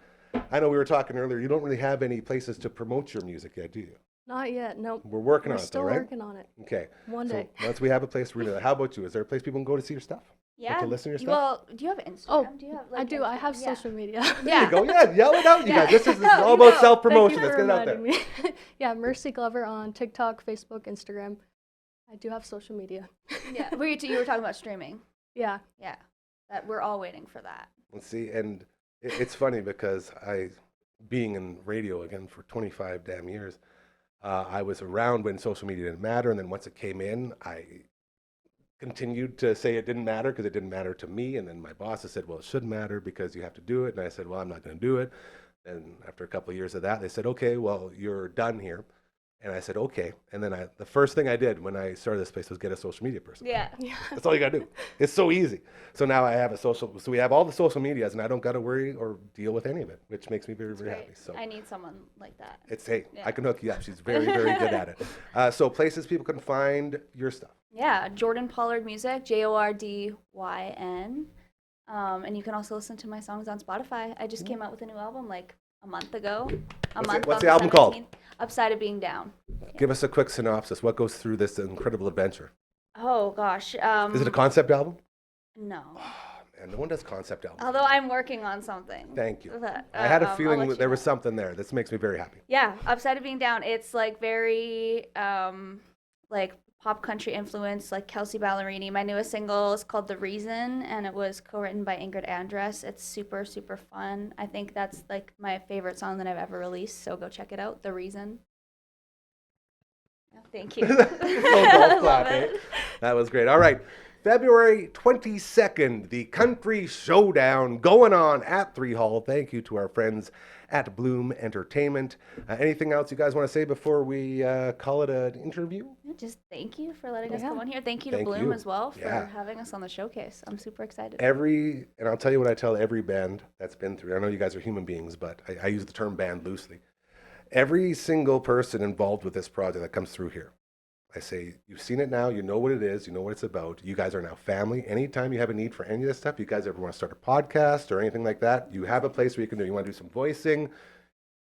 Speaker 4: I know we were talking earlier, you don't really have any places to promote your music yet, do you?
Speaker 7: Not yet, nope.
Speaker 4: We're working on it, though,
Speaker 7: still
Speaker 4: right?
Speaker 7: working on it.
Speaker 4: Okay.
Speaker 7: One day.
Speaker 4: Once we have a place, we're gonna. How about you? Is there a place people can go to see your stuff?
Speaker 6: Yeah.
Speaker 4: Like to listen to your stuff?
Speaker 6: Well, do you have Instagram?
Speaker 7: Oh,
Speaker 6: do you have,
Speaker 7: I do. I have
Speaker 6: yeah.
Speaker 7: social media.
Speaker 4: There you go. Yeah, yell it out, you
Speaker 6: Yeah.
Speaker 4: guys. This is
Speaker 6: No,
Speaker 4: all
Speaker 6: you
Speaker 4: about
Speaker 6: know.
Speaker 4: self-promotion.
Speaker 7: Thank
Speaker 4: Let's
Speaker 7: you
Speaker 4: get
Speaker 7: for
Speaker 4: it out there.
Speaker 7: reminding me. Yeah, Mercy Glover on TikTok, Facebook, Instagram. I do have social media.
Speaker 6: Yeah. You were talking about streaming.
Speaker 7: Yeah.
Speaker 6: Yeah. That we're all waiting for that.
Speaker 4: Let's see, and it's funny because being in radio again for 25 damn years, I was around when social media didn't matter, and then once it came in, I continued to say it didn't matter because it didn't matter to me, and then my bosses said, well, it should matter because you have to do it, and I said, well, I'm not going to do it. And after a couple of years of that, they said, okay, well, you're done here. And I said, okay. And then the first thing I did when I started this place was get a social media person.
Speaker 6: Yeah.
Speaker 4: That's all you got to do. It's so easy. So now I have so we have all the social medias, and I don't got to worry or deal with any of it, which makes me very, very happy. So
Speaker 6: I need someone like that.
Speaker 4: I can hook you up. She's very, very good at it. So places people can find your stuff.
Speaker 6: Yeah, Jordan Pollard Music, Jordyn. And you can also listen to my songs on Spotify. I just came out with a new album like a month ago.
Speaker 4: What's the album called?
Speaker 6: Upside of Being Down.
Speaker 4: Give us a quick synopsis. What goes through this incredible adventure?
Speaker 6: Oh gosh.
Speaker 4: Is it a concept album?
Speaker 6: No.
Speaker 4: Man, no one does concept albums.
Speaker 6: Although I'm working on something.
Speaker 4: Thank you.
Speaker 6: But,
Speaker 4: I had a feeling
Speaker 6: I'll
Speaker 4: that there
Speaker 6: let
Speaker 4: was
Speaker 6: you
Speaker 4: something there. This makes me very happy.
Speaker 6: Yeah, Upside of Being Down. It's like very like pop country influence, like Kelsey Ballerini. My newest single is called The Reason, and it was co-written by Ingrid Andress. It's super, super fun. I think that's like my favorite song that I've ever released, so go check it out, The Reason. Yeah, thank you.
Speaker 4: Golf clap, eh? That was great. All right. February 22nd, the Country Showdown going on at 3 Hall. Thank you to our friends at Bloom Entertainment. Anything else you guys want to say before we call it an interview?
Speaker 6: Just thank you for letting us
Speaker 7: Yeah.
Speaker 6: come on here. Thank you to
Speaker 4: Thank
Speaker 6: Bloom
Speaker 4: you.
Speaker 6: as well for
Speaker 4: Yeah.
Speaker 6: having us on the showcase. I'm super excited.
Speaker 4: And I'll tell you what I tell every band that's been through. I know you guys are human beings, but I use the term band loosely. Every single person involved with this project that comes through here, I say, you've seen it now, you know what it is, you know what it's about. You guys are now family. Anytime you have a need for any of this stuff, you guys ever want to start a podcast or anything like that, you have a place where you can do. You want to do some voicing,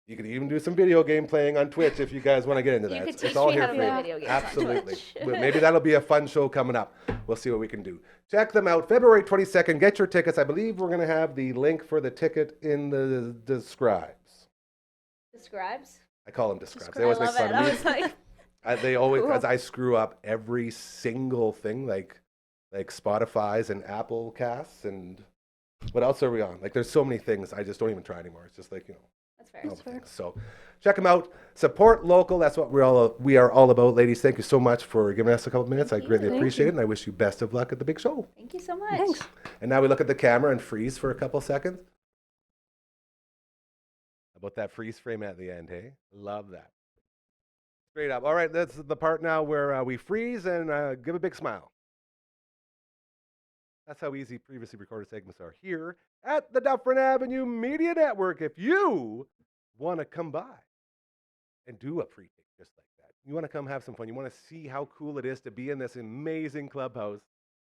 Speaker 4: you can even do some video game playing on Twitch if you guys want to get into
Speaker 6: You
Speaker 4: that.
Speaker 6: could
Speaker 4: It's
Speaker 6: teach
Speaker 4: all
Speaker 6: me
Speaker 4: here
Speaker 6: how to
Speaker 4: for
Speaker 6: play
Speaker 4: you.
Speaker 6: video games on
Speaker 4: Absolutely.
Speaker 6: Twitch.
Speaker 4: But maybe that'll be a fun show coming up. We'll see what we can do. Check them out. February 22nd. Get your tickets. I believe we're going to have the link for the ticket in the describes.
Speaker 6: Describes?
Speaker 4: I call them describes. They
Speaker 6: I
Speaker 4: always make
Speaker 6: love
Speaker 4: fun
Speaker 6: it.
Speaker 4: of me.
Speaker 6: I was like,
Speaker 4: They always,
Speaker 6: Cool.
Speaker 4: as I screw up every single thing, like Spotify's and Apple Casts, and what else are we on? Like, there's so many things. I just don't even try anymore. It's just like,
Speaker 6: that's fair.
Speaker 4: all the things. So, check them out. Support local. That's what we are all about, ladies. Thank you so much for giving us a couple minutes. I
Speaker 6: Thank
Speaker 4: greatly
Speaker 6: you.
Speaker 4: appreciate it, and I wish you best of luck at the big show.
Speaker 6: Thank you so much.
Speaker 7: Thanks.
Speaker 4: And now we look at the camera and freeze for a couple seconds. How about that freeze frame at the end, hey? Love that. Straight up. All right, that's the part now where we freeze and give a big smile. That's how easy previously recorded segments are here at the Dufferin Avenue Media Network. If you want to come by and do a pre-tape just like that, you want to come have some fun, you want to see how cool it is to be in this amazing clubhouse,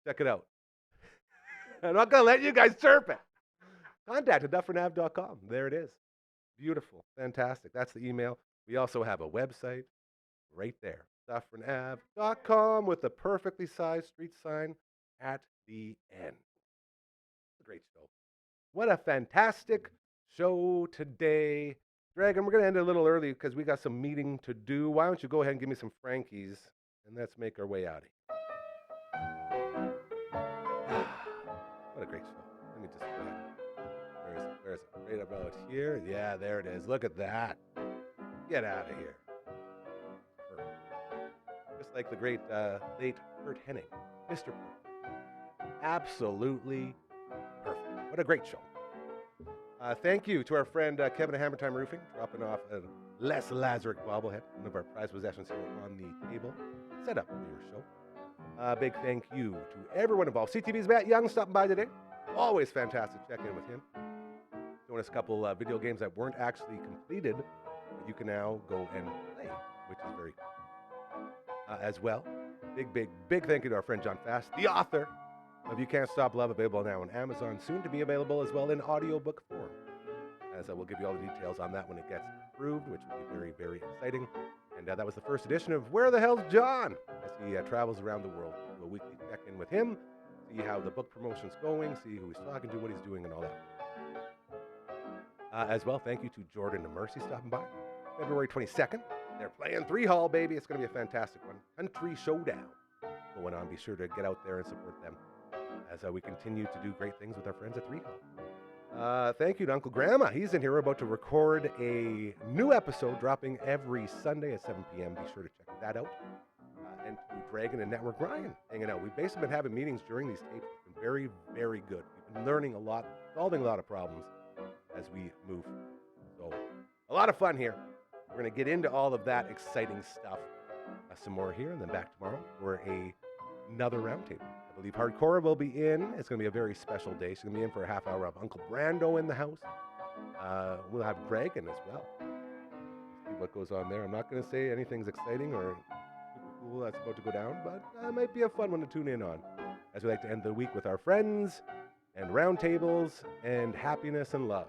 Speaker 4: check it out. I'm not going to let you guys chirp it. Contact at dufferinave.com. There it is. Beautiful. Fantastic. That's the email. We also have a website right there. dufferinave.com with the perfectly sized street sign at the end. It's a great show. What a fantastic show today. Dragon, we're going to end it a little early because we got some meeting to do. Why don't you go ahead and give me some Frankies, and let's make our way out of here. What a great show. Let me just go ahead. Where is it? Right about here? Yeah, there it is. Look at that. Get out of here. Perfect. Just like the great late Kurt Hennig. Mr. Perfect. Absolutely perfect. What a great show. Thank you to our friend Kevin at Hammer Time Roofing, dropping off a Les Lazarick bobblehead, one of our prized possessions here on the table, set up for your show. Big thank you to everyone involved. CTV's Matt Young stopping by today. Always fantastic check in with him. Showing us a couple video games that weren't actually completed, but you can now go and play, which is very cool. As well, big thank you to our friend John Fast, the author of You Can't Stop Love, available now on Amazon, soon to be available as well in audiobook form. As we'll give you all the details on that when it gets approved, which will be very, very exciting. And that was the first edition of Where the Hell's John? As he travels around the world. Do a weekly check-in with him, see how the book promotion's going, see who he's talking to, what he's doing, and all that. As well, thank you to Jordan and Mercy stopping by. February 22nd, they're playing 3-Hall, baby. It's going to be a fantastic one. Country Showdown going on. Be sure to get out there and support them as we continue to do great things with our friends at 3-Hall. Thank you to Uncle Grandma. He's in here. We're about to record a new episode dropping every Sunday at 7 p.m. Be sure to check that out. And to Dragon and Network Ryan hanging out. We've basically been having meetings during these tapes. It's been very, very good. We've been learning a lot, solving a lot of problems as we move. So, a lot of fun here. We're going to get into all of that exciting stuff some more here, and then back tomorrow for another roundtable. I believe Hardcore will be in. It's going to be a very special day. She's going to be in for a half hour of Uncle Brando in the house. We'll have Dragon as well. See what goes on there. I'm not going to say anything's exciting or super cool that's about to go down, but it might be a fun one to tune in on. As we like to end the week with our friends and roundtables and happiness and love.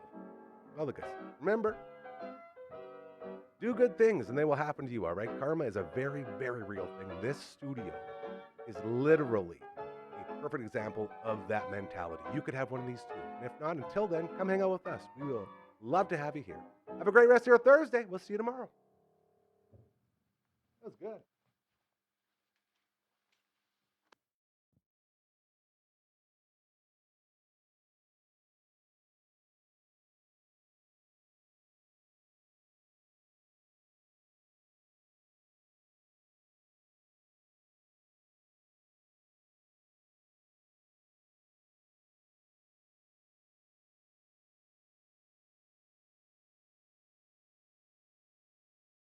Speaker 4: All the good stuff. Remember, do good things and they will happen to you, all right? Karma is a very, very real thing. This studio is literally a perfect example of that mentality. You could have one of these too. And if not, until then, come hang out with us. We will love to have you here. Have a great rest of your Thursday. We'll see you tomorrow. That was good.